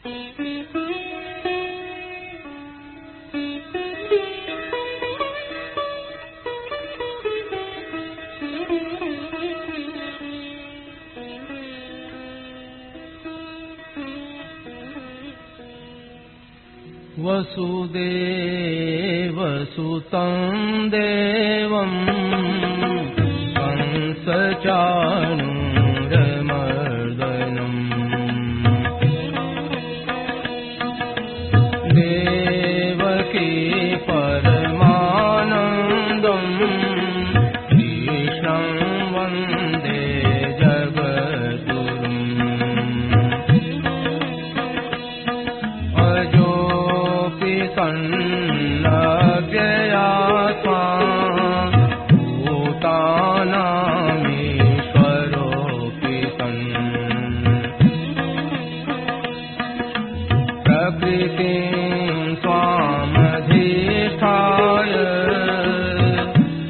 वसुदेवसुतं देवं कंसचाणूरमर्दनम् देवकी परमानन्दं कृष्णं वन्दे जगद्गुरुम् सन्नव्ययात्मा भूतानामीश्वरोऽपि सन् प्रकृतिं स्वामधिष्ठाय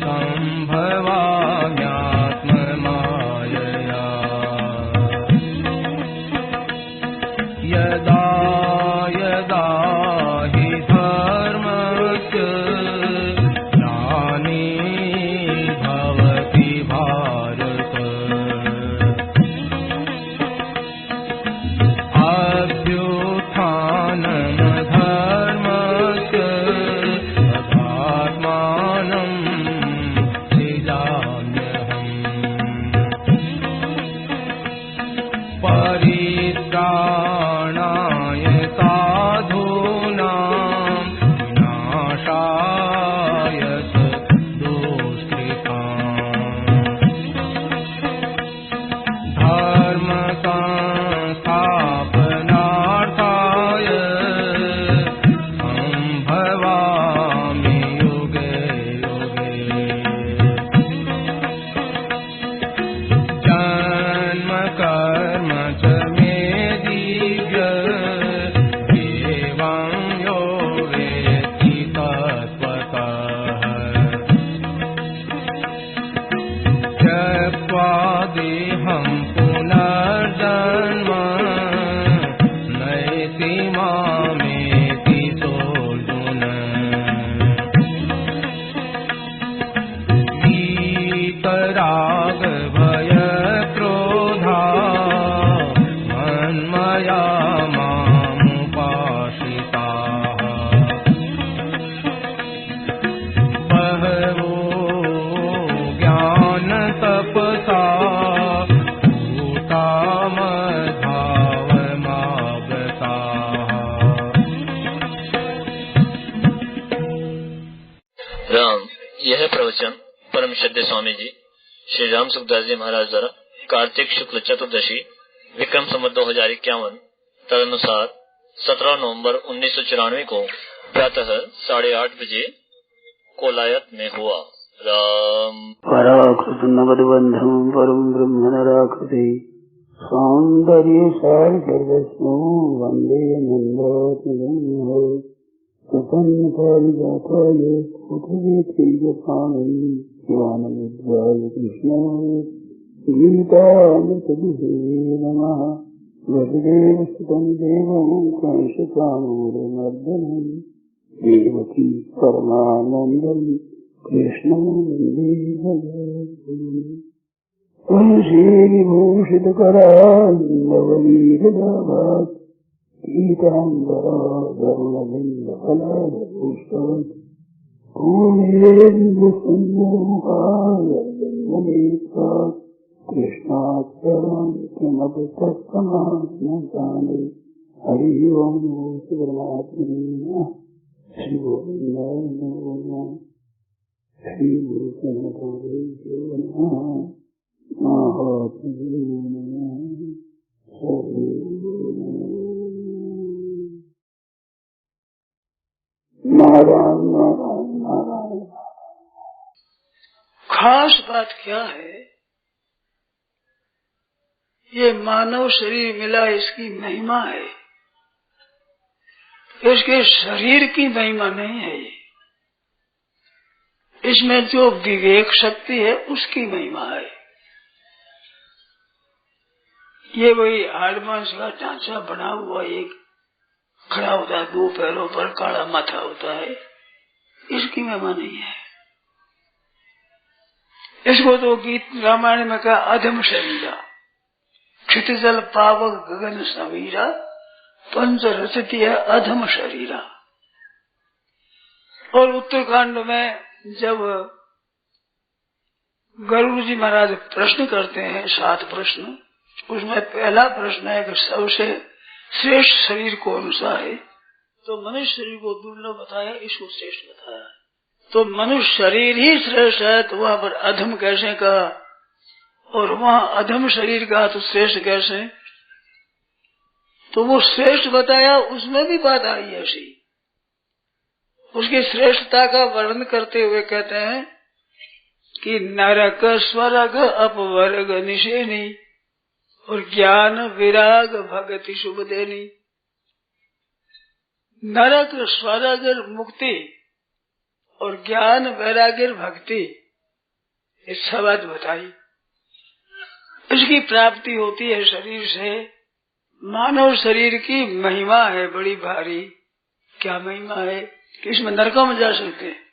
सम्भवाम्यात्ममायया यदा यदा हि धर्मस्य ग्लानिर्भवति भारत अभ्युत्थानमधर्मस्य तदात्मानं सृजाम्यहम् परित्राणाय साधूनां विनाशाय दुष्कृताम् धर्मसंस्थापनार्थाय सम्भवामि युगे युगे जन्म कर्म च मे दिव्य एवं यो वेत्ति तत्त्वतः त्यक्त्वा देहं पुनर्जन्म नैति मामेति सोऽर्जुन वीतरागभयक्रोधा मन्मया मामुपाश्रिताः बहवो ज्ञानतपसा भूतामद्भावमागताः। राम। यह प्रवचन परम श्रद्धेय स्वामी जी श्री राम सुखदास जी महाराज द्वारा कार्तिक शुक्ल चतुर्दशी विक्रम संवत 2051 तदनुसार 17 नवंबर 1994 को प्रातः 8:30 बजे कोलायत में हुआ। राम। पराकृतनवद्बन्धं परं ब्रह्म नराकृते सौन्दर्य सर्वस्वं वन्दे नन्दात्मजं प्रपन्नपारिजाताय पुत्रवेत्रैकपाणये ज्ञानमुद्राय कृष्णाय गीतामृतदुहे नमः। वसुदेवसुतं देवं कंसचाणूरमर्दनं देवकी परमानन्दं कृष्णं वन्दे जगद्गुरुम्। तुलसीविभूषितकरान्नवनीरदाभात् पीताम्बरधर्मबिन्दफलादपुष्पवत् पूर्णेन्दुसुन्दरमुखाय कृष्णात् परं किमपि तत्समात्मसाने। हरि ओं परमात्मने नमः। श्री गोविन्दाय श्री गुरु चरणकमलेभ्यो नमः। महात्मने नमः। नारायण नारायण नारायण। खास बात क्या है, ये मानव शरीर मिला, इसकी महिमा है। इसके शरीर की महिमा नहीं है ये। इसमें जो विवेक शक्ति है उसकी महिमा है। ये वही हाड़ मांस का ढांचा बना हुआ एक खड़ा होता है, 2 पैरों पर काला माथा होता है, इसकी महिमा नहीं है। इसको तो गीत रामायण में कहा अधम शरीरा, क्षितिजल पावक गगन समीरा, पंच रचती है अधम शरीरा। और उत्तरकांड में जब गरुड़ जी महाराज प्रश्न करते हैं 7 प्रश्न, उसमें पहला प्रश्न है कि सबसे श्रेष्ठ शरीर कौन सा है, तो मनुष्य शरीर को दुर्लभ बताया, इसको श्रेष्ठ बताया। तो मनुष्य शरीर ही श्रेष्ठ है, तो वहां पर अधम कैसे कहा, और वहां अधम शरीर कहा तो श्रेष्ठ कैसे? तो वो श्रेष्ठ बताया, उसमें भी बात आई ऐसी। उसकी श्रेष्ठता का वर्णन करते हुए कहते हैं कि नरक स्वर्ग अपवर्ग निशेनी और ज्ञान विराग भगति शुभ देनी। नरक स्वर्ग मुक्ति और ज्ञान वैराग्य भक्ति, ये सब बात बताई। इसकी प्राप्ति होती है शरीर से। मानव शरीर की महिमा है बड़ी भारी। क्या महिमा है कि इसमें नरकों में जा सकते हैं,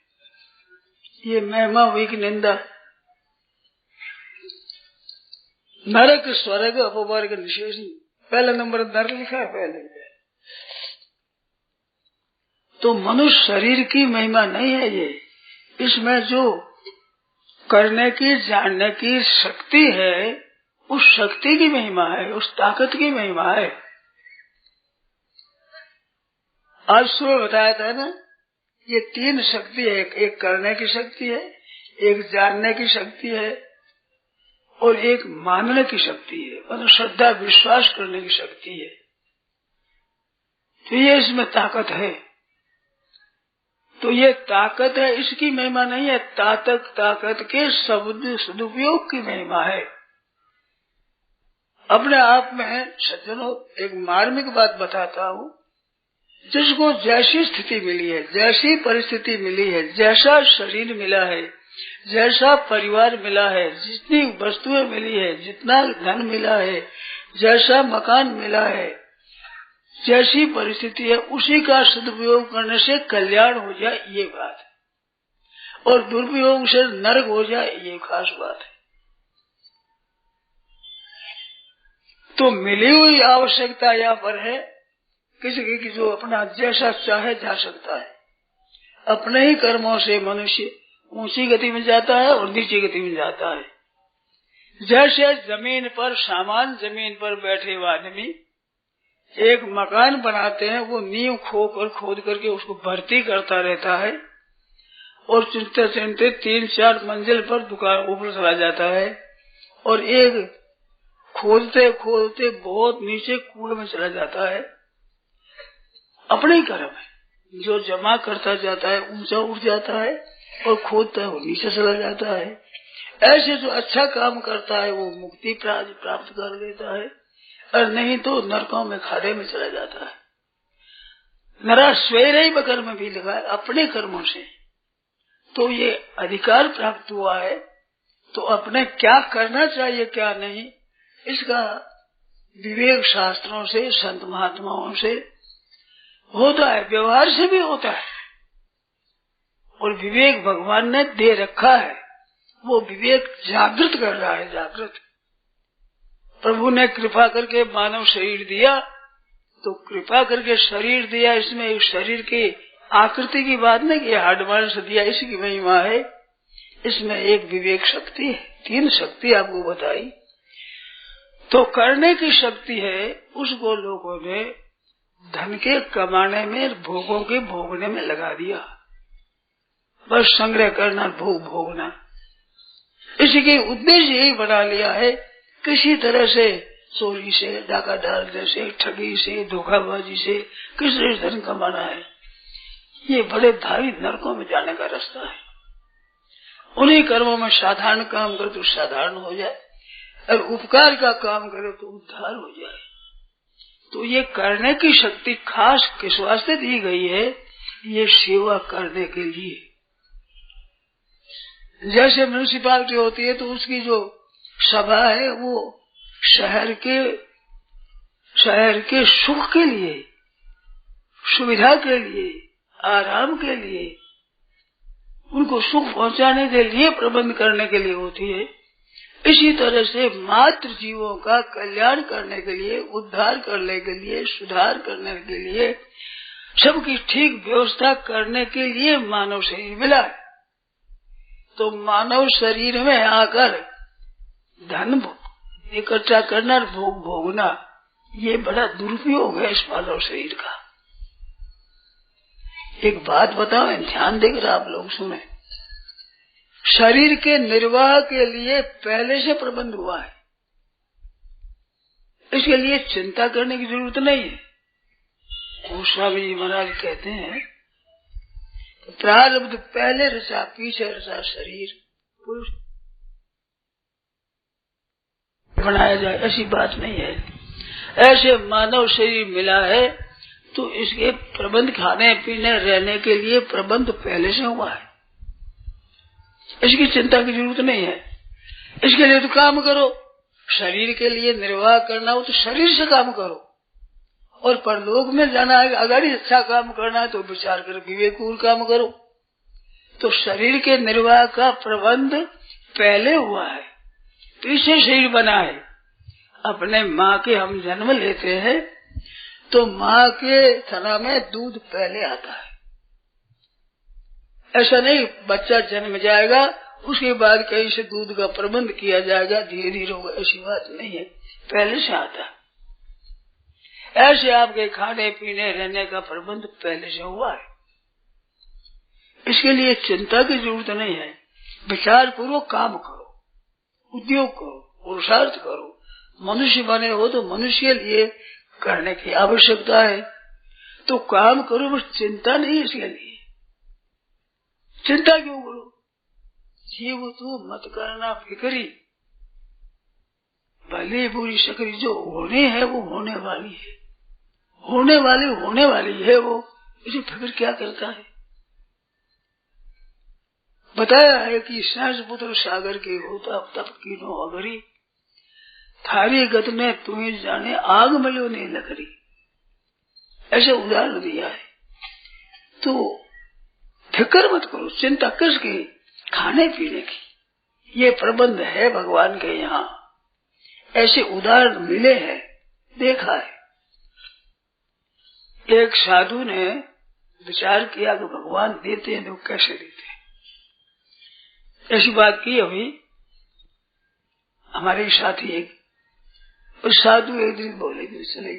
ये महिमा हुई कि निंदा। नरक स्वर्ग अपवर्ग निशेषी, पहला नंबर नरक लिखा है पहले। तो मनुष्य शरीर की महिमा नहीं है ये, इसमें जो करने की जानने की शक्ति है, उस शक्ति की महिमा है, उस ताकत की महिमा है। आज सुबह बताया था ना, ये 3 शक्ति है, एक करने की शक्ति है, एक जानने की शक्ति है, और एक मानने की शक्ति है, मतलब श्रद्धा विश्वास करने की शक्ति है। तो ये इसमें ताकत है। तो ये ताकत है, इसकी महिमा नहीं है, ताकत के सदुपयोग की महिमा है। अपने आप में सज्जनों एक मार्मिक बात बताता हूँ, जिसको जैसी स्थिति मिली है, जैसी परिस्थिति मिली है, जैसा शरीर मिला है, जैसा परिवार मिला है, जितनी वस्तुएं मिली है, जितना धन मिला है, जैसा मकान मिला है, जैसी परिस्थिति है, उसी का सदुपयोग करने से कल्याण हो जाए ये बात है, और दुरुपयोग से नरक हो जाए ये खास बात है। तो मिली हुई आवश्यकता यहाँ पर है किसी की जो अपना जैसा चाहे जा सकता है। अपने ही कर्मों से मनुष्य ऊंची गति में जाता है और नीची गति में जाता है। जैसे जमीन पर सामान जमीन पर बैठे हुए आदमी एक मकान बनाते हैं, वो नींव खोद करके उसको भर्ती करता रहता है, और चुनते चुनते 3-4 मंजिल पर दुकान ऊपर चला जाता है, और एक खोदते खोदते बहुत नीचे कूड़ में चला जाता है। अपने ही कर्म है, जो जमा करता जाता है ऊंचा उठ जाता है, और खोदता है वो नीचे चला जाता है। ऐसे जो अच्छा काम करता है वो मुक्ति प्राप्त कर लेता है, और नहीं तो नरकों में खाड़े में चला जाता है। नरा स्वेरे ही बकर में भी लगा है अपने कर्मों से। तो ये अधिकार प्राप्त हुआ है, तो अपने क्या करना चाहिए क्या नहीं, इसका विवेक शास्त्रों से संत महात्माओं से होता है, व्यवहार से भी होता है। और विवेक भगवान ने दे रखा है, वो विवेक जागृत कर रहा है। जागृत प्रभु ने कृपा करके मानव शरीर दिया, तो कृपा करके शरीर दिया, इसमें एक शरीर की आकृति की बात नहीं कि हार्ड मांस दिया, इसकी महिमा है। इसमें एक विवेक शक्ति है, 3 शक्ति आपको बताई। तो करने की शक्ति है, उसको लोगों ने धन के कमाने में, भोगों के भोगने में लगा दिया। बस संग्रह करना, भोग भोगना, इसी के उद्देश्य यही बना लिया है। किसी तरह से चोरी से, डाका डालने से, ठगी से, धोखाबाजी से किसी धन कमाना है। ये बड़े भारी नरकों में जाने का रास्ता है। उन्हीं कर्मों में साधारण काम करे तो साधारण हो जाए, और उपकार का काम करे तो उद्धार हो जाए। तो ये करने की शक्ति खास किस वास्ते दी गई है? ये सेवा करने के लिए। जैसे म्यूनिसिपालिटी होती है तो उसकी जो सभा है वो शहर के सुख के लिए, सुविधा के लिए, आराम के लिए, उनको सुख पहुंचाने के लिए, प्रबंध करने के लिए होती है। इसी तरह से मात्र जीवों का कल्याण करने के लिए, उद्धार करने के लिए, सुधार करने के लिए, सबकी ठीक व्यवस्था करने के लिए मानव शरीर मिला है। तो मानव शरीर में आकर धन इकट्ठा करना, भोग भोगना, ये बड़ा दुरुपयोग है इस मानव शरीर का। एक बात बताओ, ध्यान देकर आप लोग सुने। शरीर के निर्वाह के लिए पहले से प्रबंध हुआ है, इसके लिए चिंता करने की जरूरत नहीं है। गोस्वामी जी महाराज कहते हैं, प्रारब्ध पहले रचा, पीछे रचा शरीर पुरुष बनाया जाए, ऐसी बात नहीं है। ऐसे मानव शरीर मिला है तो इसके प्रबंध, खाने पीने रहने के लिए प्रबंध पहले से हुआ है, इसकी चिंता की जरूरत नहीं है। इसके लिए तो काम करो, शरीर के लिए निर्वाह करना हो तो शरीर से काम करो, और परलोक में जाना है, अगर ही अच्छा काम करना है तो विचार कर विवेकपूर्ण काम करो। तो शरीर के निर्वाह का प्रबंध पहले हुआ है, पीछे शरीर बना है। अपने माँ के हम जन्म लेते हैं तो माँ के थना में दूध पहले आता है। ऐसा नहीं बच्चा जन्म जाएगा उसके बाद कहीं से दूध का प्रबंध किया जाएगा, धीरे धीरे होगा, ऐसी बात नहीं है, पहले से आता है। ऐसे आपके खाने पीने रहने का प्रबंध पहले से हुआ है, इसके लिए चिंता की जरूरत नहीं है। विचार पूर्वक काम करो, उद्योग करो, पुरुषार्थ करो। मनुष्य बने हो तो मनुष्य के लिए करने की आवश्यकता है, तो काम करो, बस चिंता नहीं। इसके लिए चिंता क्यों करो? जीव तो मत करना फिक्री, भले बुरी शकरी, जो होने है वो होने वाली है, होने वाली है वो, इसे फिक्र क्या करता है? बताया है कि सहज पुत्र सागर के होता तप कीनो अगरी, थारी गत में तुम्हें जाने आग मिलो नहीं लकड़ी, ऐसे उदाहरण दिया है। तो फिक्र मत करो, चिंता किसकी? खाने पीने की। ये प्रबंध है भगवान के यहाँ, ऐसे उदाहरण मिले हैं, देखा है। एक साधु ने विचार किया कि भगवान देते हैं तो कैसे देते हैं। ऐसी बात की अभी हमारे साथी एक उस साधु एक दिन बोले कि चले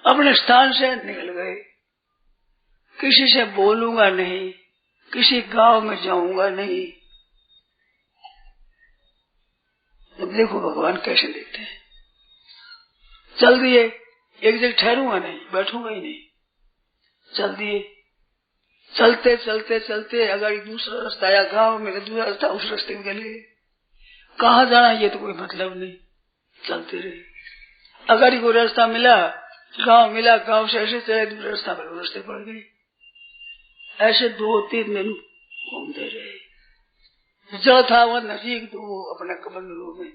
अपने स्थान से निकल गए, किसी से बोलूंगा नहीं, किसी गांव में जाऊंगा नहीं। अब देखो भगवान कैसे देते हैं। चल दिए, एक जगह ठहरूंगा नहीं, बैठूंगा ही नहीं, चल दिए। चलते चलते चलते अगर दूसरा रास्ता आया, गांव में दूसरा रास्ता, उस रास्ते में चले। कहाँ जाना ये तो कोई मतलब नहीं, चलते रहे। अगर कोई रास्ता मिला, गांव मिला, गांव से ऐसे चले, दूसरे रास्ता पर रास्ते पड़ गए। ऐसे 2-3 दिन घूमते रहे। जो था वह नजीक, तो अपने कमंडलों में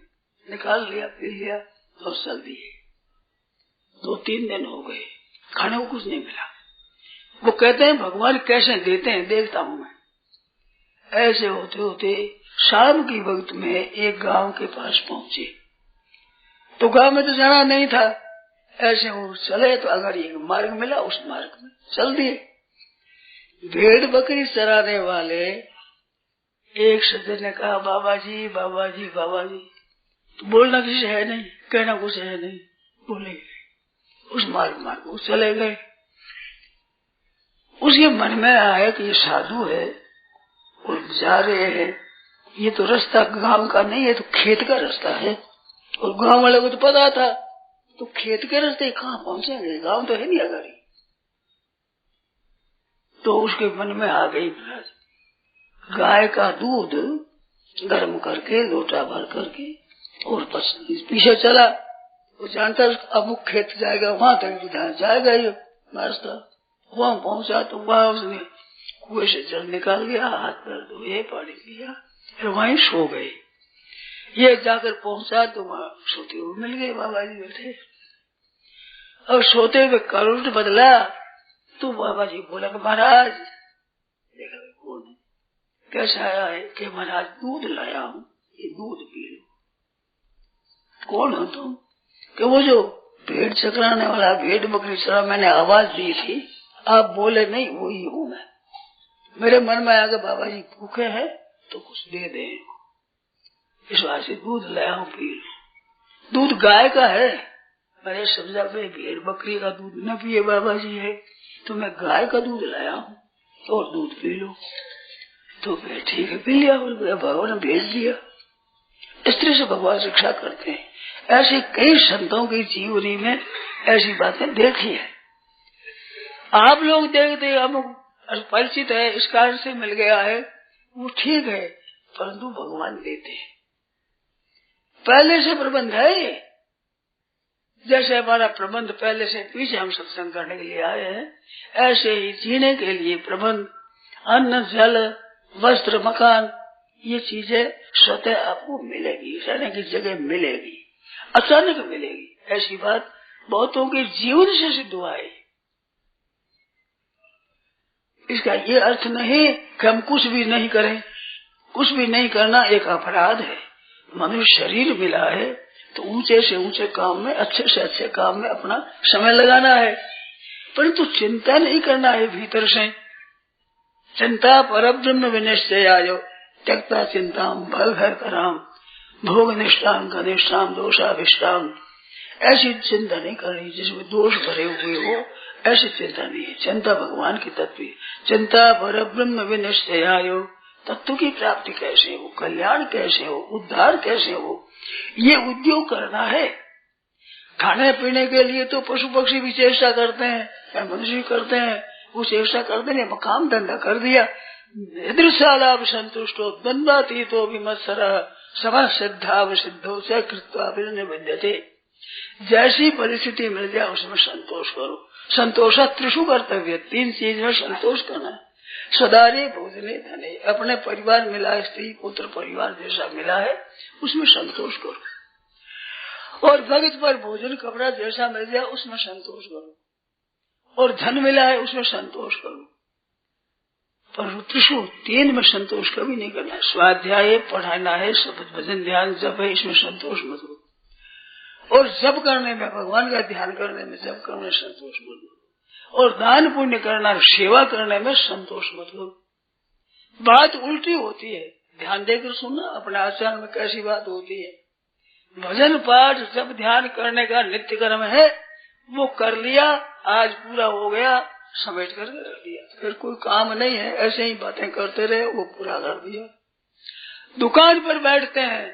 निकाल लिया, पी लिया और चल दिए। 2-3 दिन हो गए, खाने को कुछ नहीं मिला। वो कहते हैं भगवान कैसे देते हैं, देखता हूं मैं। ऐसे होते होते शाम की वक्त में एक गांव के पास पहुंचे। तो गांव में तो जाना नहीं था, ऐसे वो चले तो अगर एक मार्ग मिला, उस मार्ग में चल दिए। भेड़ बकरी चराने वाले एक सज्जन ने कहा, बाबा जी बाबा जी बाबा जी। तो बोलना किसी है नहीं, कहना कुछ है नहीं, बोले उस मार्ग वो चले गए। उसके मन में आया कि ये साधु है और जा रहे हैं, ये तो रास्ता गांव का नहीं है, तो खेत का रास्ता है। और गांव वाले को तो पता था, तो खेत के रास्ते कहाँ पहुंचेंगे, गांव तो है नहीं अगर। तो उसके मन में आ गई गाय का दूध गर्म करके लोटा भर करके और पीछे चला। वो जानता अमुक खेत जाएगा, वहां तक जाएगा ये रास्ता। वहां पहुंचा तो वहां उसने कुएं से जल निकाल लिया, हाथ पैर धोए, पानी पिया, फिर वहीं सो गए। ये जाकर पहुंचा तो वहां सोते हुए मिल गए, बाबा जी बैठे। और सोते हुए करोड़ बदला तो बाबा जी बोला कि महाराज देखा कौन है, कैसा आया है कि महाराज दूध लाया हूँ, ये दूध पी लो। कौन हो तुम? कि वो जो भेड़ चकराने वाला, भेड़ बकरी चरा मैंने आवाज दी थी, आप बोले नहीं, वही हूँ मैं। मेरे मन में आगे बाबा जी भूखे हैं तो कुछ दे दे, इस बात से दूध लाया हूँ, पी लो। दूध गाय का है। मैंने समझा भाई भेड़ बकरी का दूध न पिए बाबा जी है, तो मैं गाय का दूध लाया हूँ और दूध पी लो। तो फिर ठीक है, पी लिया। भगवान ने भेज दिया। इस तरह से भगवान शिक्षा करते हैं। ऐसे कई संतों की जीवनी में ऐसी बातें देखी है। आप लोग देखते हम परिचित है, इस कारण से मिल गया है, वो ठीक है, परंतु भगवान देते हैं। पहले से प्रबंध है। जैसे हमारा प्रबंध पहले से पीछे हम सत्संग करने के लिए आए हैं, ऐसे ही जीने के लिए प्रबंध, अन्न जल वस्त्र मकान, ये चीजें स्वतः आपको मिलेगी, रहने की जगह मिलेगी, अचानक मिलेगी। ऐसी बात बहुतों के जीवन से सिद्ध हुआ है। इसका ये अर्थ नहीं कि हम कुछ भी नहीं करें। कुछ भी नहीं करना एक अपराध है। मनुष्य शरीर मिला है तो ऊंचे से ऊंचे काम में, अच्छे से अच्छे काम में अपना समय लगाना है, परंतु चिंता नहीं करना है भीतर से। चिंता परब्रह्म विनिश्चयायो त्यक्ता चिंताम भल भय कराम भोग निष्ठाम घनिष्ठाम दोषाभिष्टाम। ऐसी चिंता नहीं करनी जिसमें दोष भरे हुए हो, ऐसी चिंता नहीं है। चिंता भगवान की तत्व है। चिंता परब्रह्म विनिश्चयायो, तत्व की प्राप्ति कैसे हो, कल्याण कैसे हो, उद्धार कैसे हो, ये उद्योग करना है। खाने पीने के लिए तो पशु पक्षी भी चेष्टा करते हैं, या मनुष्य करते हैं, वो चेष्टा करते हैं, काम धंधा कर दिया। दृश्यालाभ संतुष्टो द्वंद्वातीतो विमत्सरः सभा सिद्धाव सिद्धो से कृत्वा विद्यते। जैसी परिस्थिति मिल जाए उसमें संतोष करो। संतोष त्रिषु कर्तव्य, 3 चीज में संतोष करना है। सदारे भोजने धने, अपने परिवार मिला है, स्त्री पुत्र परिवार जैसा मिला है उसमें संतोष करो। और भगत पर भोजन कपड़ा जैसा मिल जाए उसमें संतोष करो। और धन मिला है उसमें संतोष करो। पर त्रिषु 3 में संतोष कभी नहीं करना है। स्वाध्याय पढ़ाना है, शब्द भजन ध्यान जप है, इसमें संतोष मत हो। और जप करने में, भगवान का ध्यान करने में, जप करने में संतोष मत हो। और दान पुण्य करना, सेवा करने में संतोष मत हो। बात उल्टी होती है, ध्यान देकर सुनना अपने आचरण में कैसी बात होती है। भजन पाठ जब ध्यान करने का नित्य कर्म है, वो कर लिया, आज पूरा हो गया, समेट कर रख दिया, फिर कोई काम नहीं है, ऐसे ही बातें करते रहे, वो पूरा कर दिया। दुकान पर बैठते हैं,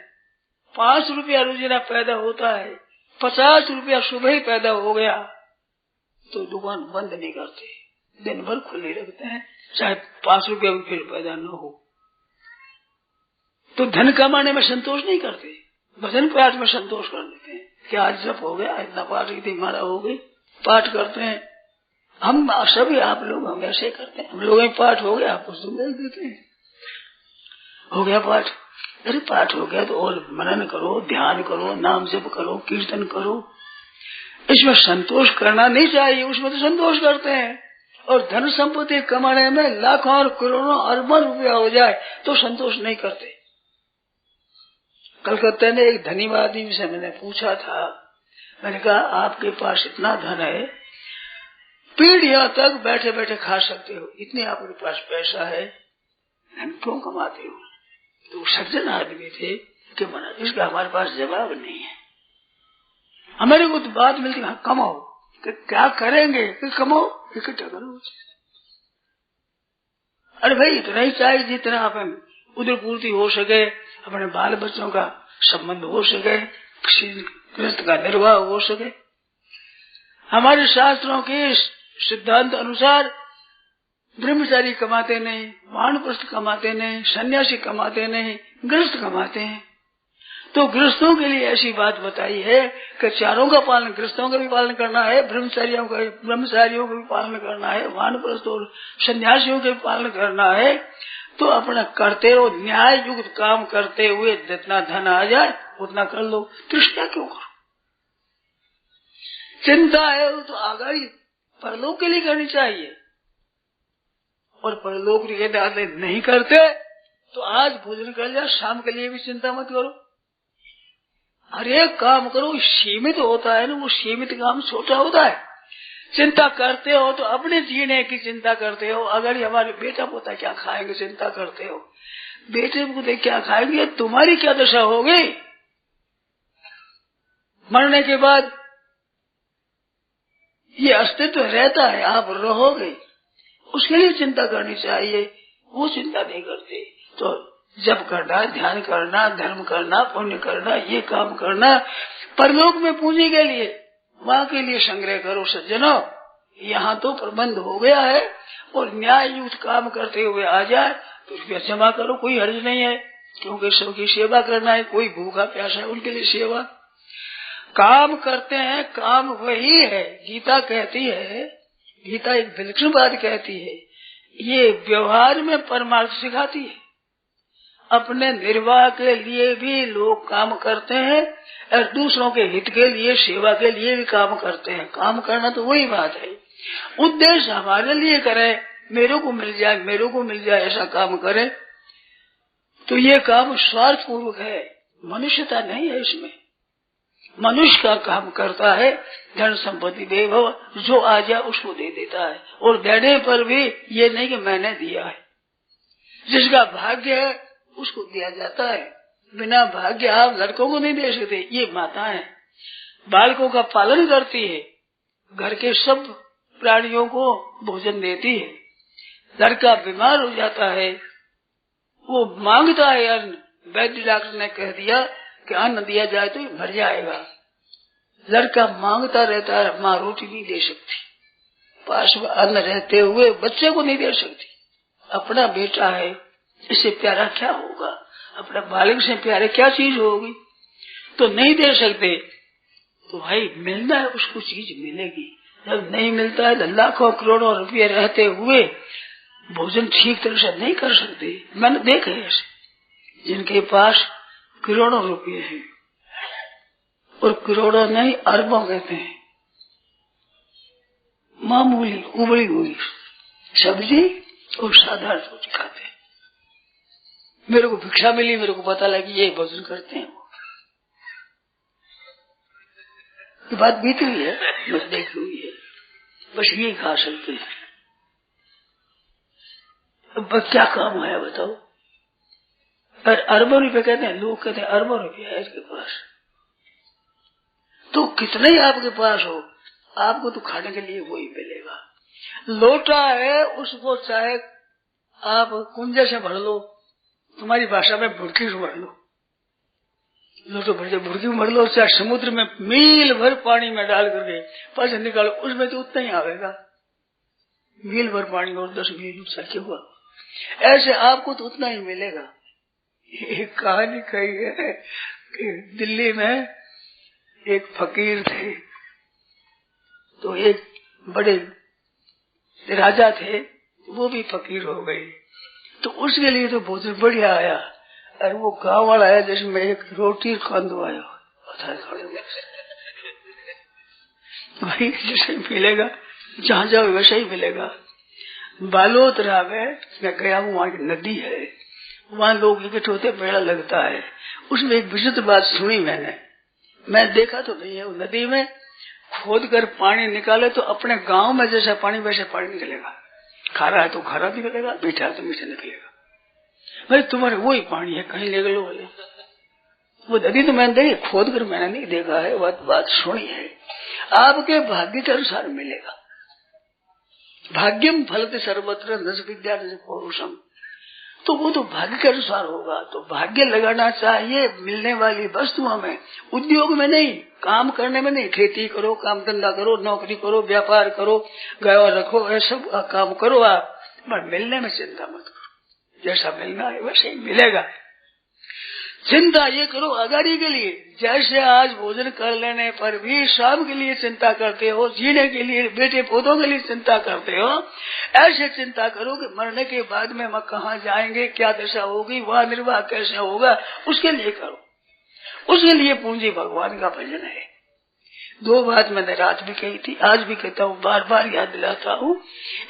5 रुपया रोजाना पैदा होता है, 50 रुपया सुबह ही पैदा हो गया तो दुकान बंद नहीं करते, दिन भर खुली रखते हैं, चाहे 5 रुपया भी फिर पैदा न हो। तो धन कमाने में संतोष नहीं करते, भजन पाठ में संतोष कर देते हैं कि आज जप हो गया, इतना पाठ की माला हो गई, पाठ करते हैं। हम सभी आप लोग हम ऐसे करते हैं, हम लोग पाठ हो गया आपको सुन देते हैं, हो गया पाठ। अरे पाठ हो गया तो और मनन करो, ध्यान करो, नाम जप करो, कीर्तन करो, इसमें संतोष करना नहीं चाहिए, उसमें तो संतोष करते हैं। और धन संपत्ति कमाने में लाखों और करोड़ों अरबों रुपया हो जाए तो संतोष नहीं करते। कलकत्ते में एक धनी आदमी से मैंने पूछा था, मैंने कहा आपके पास इतना धन है, पीढ़ियों तक बैठे बैठे खा सकते हो, इतने आपके पास पैसा है, क्यों कमाते हो? तो सज्जन आदमी थे कि महाराज इसका हमारे पास जवाब नहीं है। हमारे को तो बात मिलती है कमाओ, कि क्या करेंगे कि कमाओ, इकट्ठा करो। अरे भाई इतना ही चाहिए जितना आप उधर पूर्ति हो सके, अपने बाल बच्चों का संबंध हो सके, गृहस्थ का निर्वाह हो सके। हमारे शास्त्रों के सिद्धांत अनुसार ब्रह्मचारी कमाते नहीं, वानप्रस्थ कमाते नहीं, सन्यासी कमाते नहीं, गृहस्थ कमाते हैं। तो गृहस्थों के लिए ऐसी बात बताई है कि चारों का पालन, गृहस्थों का भी पालन करना है, ब्रह्मचारियों का भी पालन करना है, वानप्रस्थ और सन्यासियों का भी पालन करना है। तो अपना करते रहो, न्याय युक्त काम करते हुए जितना धन आ जाए उतना कर लो, तृष्णा क्यों करो? चिंता है वो तो आगाड़ी परलोक के लिए करनी चाहिए, और परलोक के लिए नहीं करते तो आज भोजन कर लिया, शाम के लिए भी चिंता मत करो। हर एक काम करो, सीमित होता है ना, वो सीमित काम छोटा होता है। चिंता करते हो तो अपने जीने की चिंता करते हो, अगर हमारे बेटा पोता क्या खाएंगे चिंता करते हो, बेटे पोते क्या खाएंगे, तुम्हारी क्या दशा होगी मरने के बाद। ये अस्तित्व रहता है, आप रहोगे, उसके लिए चिंता करनी चाहिए, वो चिंता नहीं करते। तो जप करना, ध्यान करना, धर्म करना, पुण्य करना, ये काम करना, परलोक में पूंजी के लिए, वहाँ के लिए संग्रह करो सज्जनों। यहाँ तो प्रबंध हो गया है, और न्याय युक्त काम करते हुए आ जाए तो रुपया जमा करो, कोई हर्ज नहीं है, क्योंकि सबकी सेवा करना है। कोई भूखा प्यासा है उनके लिए सेवा, काम करते हैं, काम वही है। गीता कहती है, गीता एक विलक्षण बात कहती है, ये व्यवहार में परमार्थ सिखाती है। अपने निर्वाह के लिए भी लोग काम करते हैं, और दूसरों के हित के लिए, सेवा के लिए भी काम करते हैं। काम करना तो वही बात है, उद्देश्य हमारे लिए करें, मेरे को मिल जाए, मेरे को मिल जाए, ऐसा काम करें तो ये काम स्वार्थ पूर्वक है, मनुष्यता नहीं है इसमें। मनुष्य का काम करता है, धन संपत्ति वैभव जो आ जाए उसको दे देता है, और देने पर भी ये नहीं कि मैंने दिया है। जिसका भाग्य है उसको दिया जाता है, बिना भाग्य आप लड़कों को नहीं दे सकते। ये माताएं बालकों का पालन करती है, घर के सब प्राणियों को भोजन देती है। लड़का बीमार हो जाता है, वो मांगता है अन्न, वैद्य डॉक्टर ने कह दिया कि अन्न दिया जाए तो मर जाएगा। लड़का मांगता रहता है, माँ रोटी नहीं दे सकती, पास में अन्न रहते हुए बच्चे को नहीं दे सकती। अपना बेटा है, इससे प्यारा क्या होगा, अपना बालक से प्यारे क्या चीज होगी, तो नहीं दे सकते। तो भाई मिलना है उसको चीज मिलेगी, जब नहीं मिलता है तो लाखों करोड़ों रुपये रहते हुए भोजन ठीक तरह से नहीं कर सकते। मैंने देखे ऐसे जिनके पास करोड़ों रुपये हैं, और करोड़ों नहीं अरबों कहते हैं, मामूली उबली हुई सब्जी और साधारण रोटी खाते हैं। मेरे को भिक्षा मिली, मेरे को पता लगी ये भोजन करते हैं। ये बात बीती हुई है, बस देखी हुई है, बस यही खा सकते हैं। अब क्या काम है बताओ। और अरबों रुपए कहते हैं, लोग कहते हैं अरबों रुपया है इसके पास, तो कितने ही आपके पास हो, आपको तो खाने के लिए वही मिलेगा। लोटा है, उसको चाहे आप कुंजे से भर लो, तुम्हारी भाषा में भुड़की से भर लो, लोटो भर जाए, भुड़की में भर लो, चाहे समुद्र में मील भर पानी में डाल करके पास निकालो, उसमें तो उतना ही आवेगा। मील भर पानी और 10 मील क्या हुआ, ऐसे आपको तो उतना ही मिलेगा। एक कहानी कही है कि दिल्ली में एक फकीर थे, तो एक बड़े राजा थे, वो भी फकीर हो गए, तो उसके लिए तो भोजन बढ़िया आया। और वो गांव वाला है जिसमें एक रोटी खंदो आया, वही जैसे मिलेगा, जहाँ जाओ वैसे ही मिलेगा। बालोतरा में मैं गया हूँ, वहाँ की नदी है, वहाँ लोग इकट्ठे होते, मेला लगता है। उसमें एक विचित्र बात सुनी मैं देखा तो नहीं है, वो नदी में खोद कर पानी निकाले तो अपने गांव में जैसा पानी वैसे पानी निकलेगा, खारा है तो खारा निकलेगा, मीठा है तो मीठा निकलेगा। भाई तुम्हारे वही पानी है, कहीं ले लो वाले। वो नदी तो मैंने देखी, खोद कर मैंने नहीं देखा है, बात सुनी है। आपके भाग्य के अनुसार मिलेगा। भाग्यम फलते सर्वत्र न विद्या न पौरुषम, तो वो तो भाग्य के अनुसार होगा। तो भाग्य लगाना चाहिए मिलने वाली वस्तुओं में, उद्योग में नहीं, काम करने में नहीं। खेती करो, काम धंधा करो, नौकरी करो, व्यापार करो, गाय रखो, ऐसा काम करो आप, पर मिलने में चिंता मत करो। जैसा मिलना है वैसे ही मिलेगा। चिंता ये करो आगाड़ी के लिए, जैसे आज भोजन कर लेने पर भी शाम के लिए चिंता करते हो, जीने के लिए, बेटे पोतों के लिए चिंता करते हो, ऐसे चिंता करो कि मरने के बाद में हम कहाँ जाएंगे, क्या दशा होगी, वहाँ निर्वाह कैसे होगा, उसके लिए करो। उसके लिए पूंजी भगवान का भजन है। दो बात मैंने रात भी कही थी, आज भी कहता हूँ, बार बार याद दिलाता हूँ।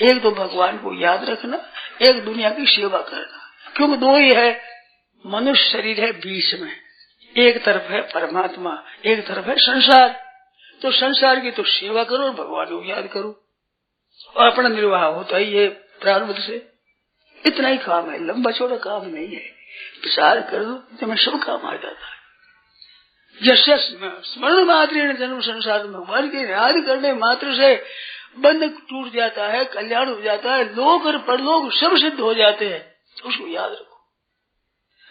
एक तो भगवान को याद रखना, एक दुनिया की सेवा करना, क्योंकि दो ही है। मनुष्य शरीर है बीच में, एक तरफ है परमात्मा, एक तरफ है संसार। तो संसार की तो सेवा करो और भगवान को याद करो, और अपना निर्वाह होता ही है प्रारब्ध से। इतना ही काम है, लंबा चौड़ा काम नहीं है। विचार कर दो तो में सब काम आ जाता है। जैसे स्मरण मात्र जन्म संसार, भगवान के याद करने मात्र से बंध टूट जाता है, कल्याण हो जाता है, लोक और परलोक सब सिद्ध हो जाते हैं। उसको याद रखो।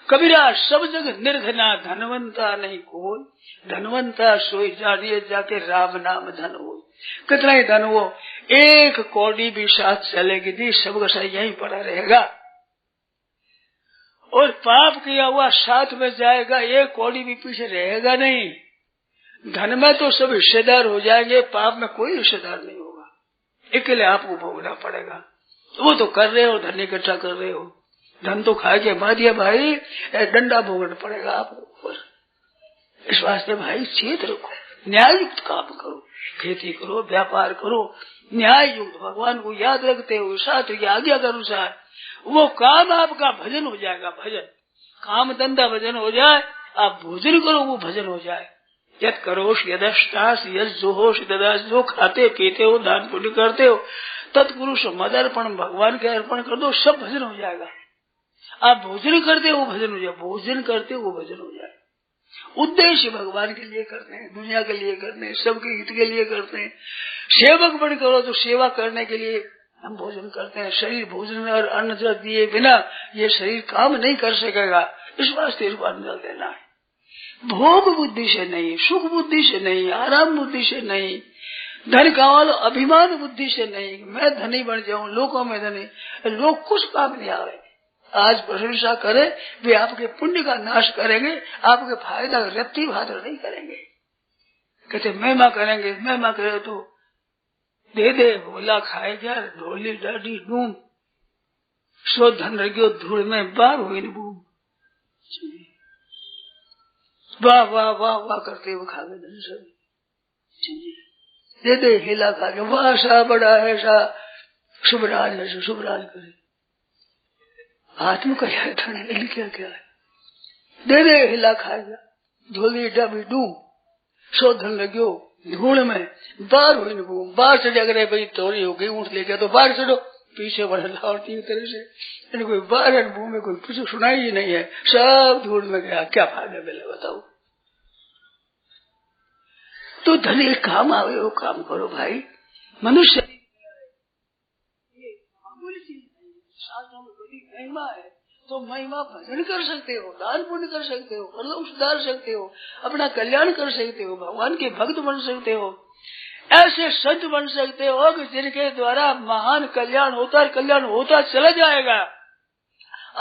कबीरा सब जग निर्धना, धनवंता नहीं कोई, धनवंता सोई जानिए जाके राम नाम धन हो। कितना ही धन हो, 1 कौड़ी भी साथ चलेगी थी, सब का सब यही पड़ा रहेगा। और पाप किया हुआ साथ में जाएगा, 1 कौड़ी भी पीछे रहेगा नहीं। धन में तो सब हिस्सेदार हो जाएंगे, पाप में कोई हिस्सेदार नहीं होगा। अकेले आपको भोगना पड़ेगा। तो वो तो कर रहे हो, धन इकट्ठा कर रहे हो, धन तो खा के मार दिया भाई, डंडा भोगना पड़ेगा आपको ऊपर। इस वास्ते भाई चेत रखो, न्याय युक्त काम करो, खेती करो, व्यापार करो, न्याय युक्त, भगवान को याद रखते हुए शास्त्र की आज्ञा के अनुसार। वो काम आपका भजन हो जाएगा। भजन, काम धंधा भजन हो जाए, आप भोजन करो वो भजन हो जाए। यद करोश यदष्टास यद जोहोश तदास, जो खाते पीते हो, दान पुण्य करते हो, तत्पुरुष मद अर्पण, भगवान के अर्पण कर दो, सब भजन हो जाएगा। आप भोजन करते हो वो भजन हो जाए, भोजन करते हो वो भजन हो जाए। उद्देश्य भगवान के लिए करते हैं, दुनिया के लिए करते हैं, सबके हित के लिए करते हैं। सेवक बन करो तो सेवा करने के लिए हम भोजन करते हैं। शरीर भोजन और अन्न जल दिए बिना ये शरीर काम नहीं कर सकेगा। इस वास्ते इसको अन्न जल देना है। भोग बुद्धि से नहीं, सुख बुद्धि से नहीं, आराम बुद्धि से नहीं, धन काल अभिमान बुद्धि से नहीं, मैं धनी बन जाऊं, लोगों में धनी, लोग कुछ काम नहीं आवे। आज प्रशंसा करे वे आपके पुण्य का नाश करेंगे, आपके फायदा रत्ती भादर नहीं करेंगे। कहते महिमा करेंगे, महिमा करे तो दे दे भोला खाए क्या, ढोली डाडी डूम, सो धन रखियो धूल में बार हुई बूम। वाह वाह वाह वाह करते हुए खा गए धन सब, दे दे हिला खा के, वाह सा बड़ा है सा, शुभराज है, शुभराज करे। आत्म का धन है, क्या क्या है, दे दे हिला खाएगा, धोली डबी डूम, सो धन लगियो धूल में बार हुई बूम। बाहर से अगर भाई चोरी हो गई, ऊँट ले गया तो बाहर चढ़ो, पीछे बढ़ लावती तरह से, कोई बाहर बूम में कोई कुछ सुनाई ही नहीं है, सब धूल में गया। क्या फायदा मिले बताओ। तो धन एक काम आवे वो काम करो भाई। मनुष्य मामूली चीज नहीं, शास्त्रों में बड़ी महिमा है। तो महिमा भजन कर सकते हो, दान पुण्य कर सकते हो, परलोक सुधार सकते हो, अपना कल्याण कर सकते हो, भगवान के भक्त बन सकते हो, ऐसे संत बन सकते हो कि जिनके द्वारा महान कल्याण होता चला जाएगा।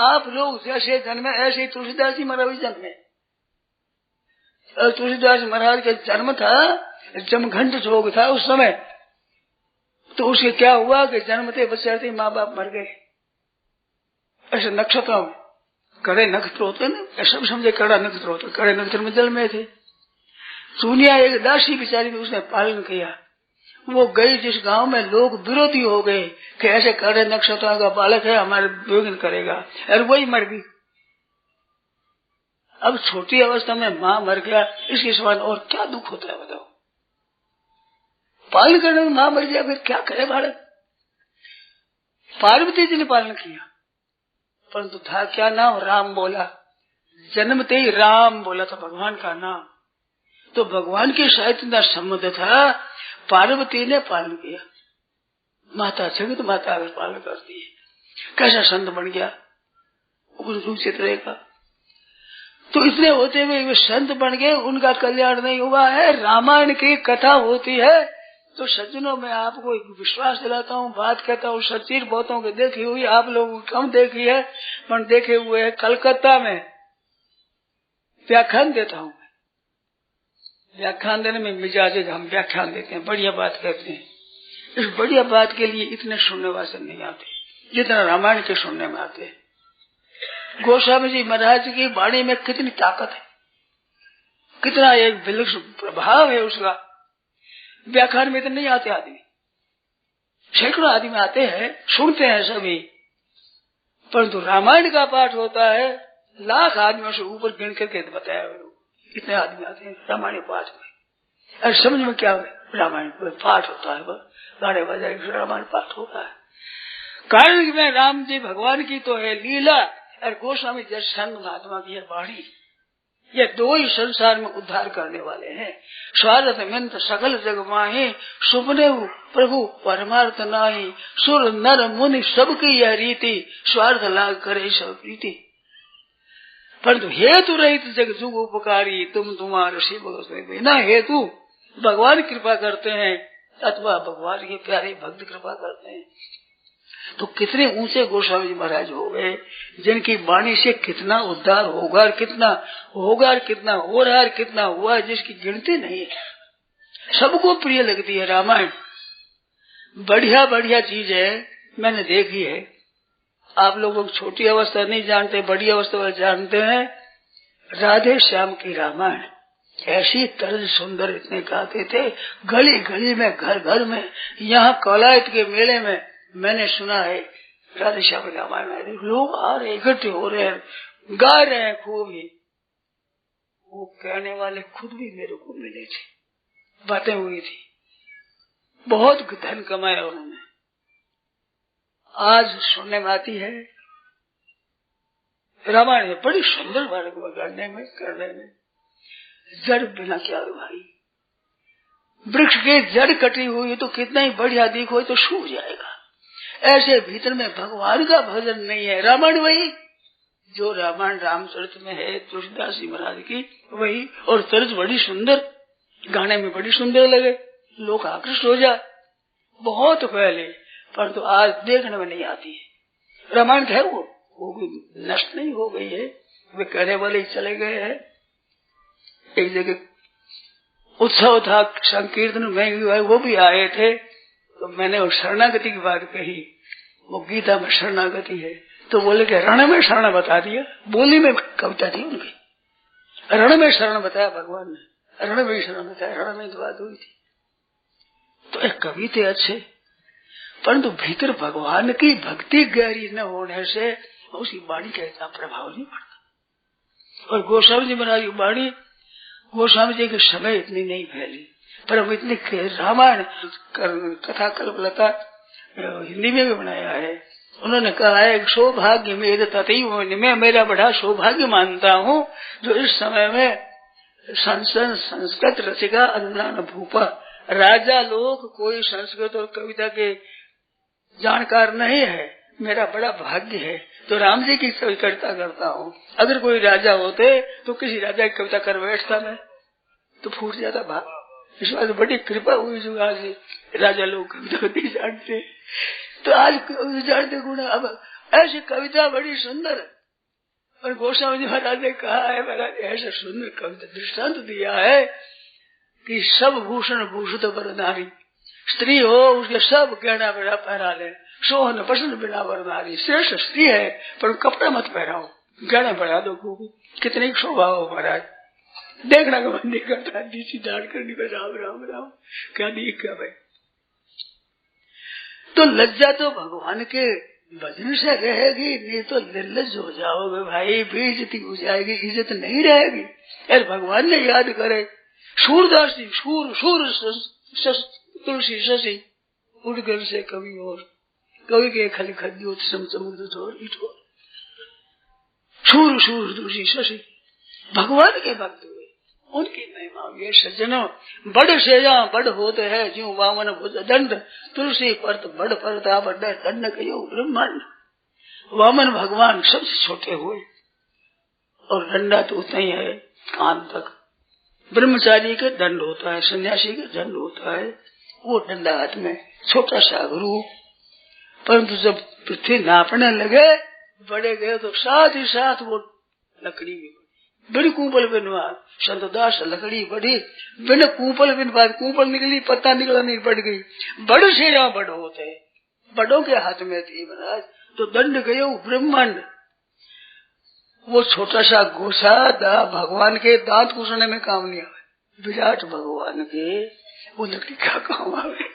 आप लोग जैसे जन्मे ऐसे तुलसीदास जी महाराज जन्मे। तुलसीदास महाराज का जन्म था, जमघंट जोग था उस समय। तो उसके क्या हुआ कि जन्मते बच्चे माँ बाप मर गए। ऐसे नक्षत्रों में कड़े नक्षत्र होते ना, सब समझे कड़ा नक्षत्र होते, कड़े नक्षत्र में जल में थे। सुनिया एक दासी बेचारी ने उसने पालन किया। वो गई जिस गांव में, लोग विरोधी हो गए कि ऐसे कड़े नक्षत्रों का बालक है, हमारे विघ्न करेगा, और वही मर गई। अब छोटी अवस्था में माँ मर गया, इसके समान और क्या दुख होता है बताओ। पालन करने में माँ मर गया, फिर क्या करे बालक। पार्वती जी ने पालन किया, परंतु था क्या नाम, राम बोला। जन्मते ही राम बोला था भगवान का नाम। तो भगवान के साथ इतना संबंध था, पार्वती ने पालन किया। माता जगत माता अगर पालन करती है, कैसा संत बन गया, उचित रहेगा। तो इसलिए होते हुए वे संत बन गए, उनका कल्याण नहीं हुआ है। रामायण की कथा होती है तो सज्जनों में आपको एक विश्वास दिलाता हूँ, बात कहता हूँ, सच्ची बहुतों की देखी हुई, आप लोगों की कम देखी है, पर देखे हुए है। कलकत्ता में व्याख्यान देता हूँ। व्याख्यान देने में मिजाज हम व्याख्यान देते हैं, बढ़िया बात कहते हैं। इस बढ़िया बात के लिए इतने सुनने वाले नहीं आते जितना रामायण के सुनने में आते हैं। गोस्वामी जी महाराज की वाणी में कितनी ताकत है, कितना एक विलक्षण प्रभाव है उसका। व्याख्यान में तो नहीं आते आदमी, सैकड़ों आदमी आते हैं, सुनते हैं सभी, परंतु रामायण का पाठ होता है लाख आदमियों से ऊपर गिन करके बताया, इतने आदमी आते हैं रामायण पाठ में। और समझ में क्या रामायण पाठ होता है, गाने बजाए रामायण पाठ होता है। कारण में राम जी भगवान की तो है लीला और गोस्वामी जसंग महात्मा की है वाणी। ये दो ही संसार में उद्धार करने वाले हैं। स्वार्थ मंत्र सकल जग माही, सुपने प्रभु परमार्थ नाही, सुर नर मुनि सबकी यह रीति, स्वार्थ लाग करे सब प्रीति। परंतु हेतु रहित जग जुग उपकारी, तुम तुम्हारे सेवक बिना हेतु भगवान कृपा करते हैं अथवा भगवान के प्यारे भक्त कृपा करते हैं। तो कितने ऊंचे गोस्वामी जी महाराज हो गए, जिनकी वाणी से कितना उद्धार होगा और कितना होगा और कितना हो रहा है, कितना हुआ है, जिसकी गिनती नहीं है। सबको प्रिय लगती है रामायण, बढ़िया बढ़िया चीज है, मैंने देखी है। आप लोगों को छोटी अवस्था नहीं जानते, बड़ी अवस्था जानते हैं। राधे श्याम की रामायण ऐसी तर्ज सुंदर इतने गाते थे, गली गली में घर घर में, यहाँ कौलायत के मेले में मैंने सुना है राधे श्याम रामायण में लोग आ रहे, इकट्ठे हो रहे हैं, गा रहे हैं खूब ही। वो कहने वाले खुद भी मेरे को मिले थे, बातें हुई थी, बहुत धन कमाया उन्होंने। आज सुनने में आती है रामायण में बड़ी सुंदर बात करने में जड़ बिना क्या भाई, वृक्ष की जड़ कटी हुई तो कितना ही बढ़िया दिखो तो सूख जाएगा। ऐसे भीतर में भगवान का भजन नहीं है। रामायण वही जो रामायण रामचरित में है तुलसीदास जी महाराज की वही, और तर्ज बड़ी सुंदर, गाने में बड़ी सुंदर लगे, लोग आकृष्ट हो जाए बहुत पहले, परंतु आज देखने में नहीं आती है। रामायण है वो नष्ट नहीं हो गई है, वे कहने वाले ही चले गए हैं। एक जगह उत्सव था संकीर्तन में, वो भी आए थे, तो मैंने उस शरणागति की बात कही, वो गीता में शरणागति है, तो बोले कि रण में शरण बता दिया, बोली में कविता थी उनकी, रण में शरण बताया भगवान ने, रण में शरण बताया, रण में बात हुई थी। तो एक कवि थे अच्छे, परंतु भीतर भगवान की भक्ति गहरी न होने से उसकी वाणी का इतना प्रभाव नहीं पड़ता। और गोस्वामी जी महाराज की वाणी, गोस्वामी जी के समय इतनी नहीं फैली, पर अब इतनी रामायण कथा कल्पलता हिंदी में भी बनाया है। उन्होंने कहा है सौभाग्य मेरे तथैव, मैं मेरा बड़ा सौभाग्य मानता हूँ जो इस समय में संस्कृत रसिका अनुनान भूपा, राजा लोग कोई संस्कृत और कविता के जानकार नहीं है, मेरा बड़ा भाग्य है। तो राम जी की कविता करता हूँ। अगर कोई राजा होते तो किसी राजा की कविता कर बैठता मैं, तो फूट जाता भाग। इस बात बड़ी कृपा हुई जो आज राजा लोग कविता नहीं जानते, तो आज जानते गुण। अब ऐसी कविता बड़ी सुंदर, और गोस्वामी जी महाराज ने कहा है, महाराज ऐसा सुंदर कविता दृष्टांत दिया है कि सब भूषण भूषित वरनारी, स्त्री हो उसके सब गहना बेड़ा पहना ले, सोहन पसंद बिना वरनारी, श्रेष्ठ स्त्री है पर कपड़ा मत पहनाओ, गहना बढ़ा दो खूब, कितनी शोभा हो महाराज। देखना का मन नहीं करता, डीसी दान करने का राम राम राम क्या नहीं क्या भाई। तो लज्जा तो भगवान के भजन से रहेगी, नहीं तो निर्लज हो जाओगे भाई, बेइज्जती हो जाएगी, इज्जत नहीं रहेगी। यार भगवान ने याद करे, सूरदास जी सूर सूर तुलसी शशि उड़कर से कवि और कवि के खली खद्योत समुद्र छोड़ इठोर, सूर सूर तुलसी शशि भगवान के भक्त हुए, उनकी महिमा। ये सज्जनों बड़ सेजा बड़ होते हैं, ज्यों वामन भुज दंड, तुलसी परत बड़ परताप दंड कयो ब्रह्मांड। वामन भगवान सबसे छोटे हुए और डंडा तो उतना ही है कान तक। ब्रह्मचारी का दंड होता है, सन्यासी का दंड होता है, वो डंडा हाथ में छोटा सा गुरु। परंतु जब पृथ्वी नापने लगे बड़े गए तो साथ ही साथ वो लकड़ी भी बड़ी कूपल बिनवा, संतदास लकड़ी बढ़ी, बिन कूपल बिन बात कूपल निकली, पत्ता निकला नहीं, बढ़ गई। बड़ से यहाँ बड़ होते हैं, बड़ों के हाथ में थी महाराज, तो दंड गये ब्रह्मांड। वो छोटा सा गोसा भगवान के दांत कुसने में काम नहीं आए, विराट भगवान के वो लकड़ी क्या काम आवे।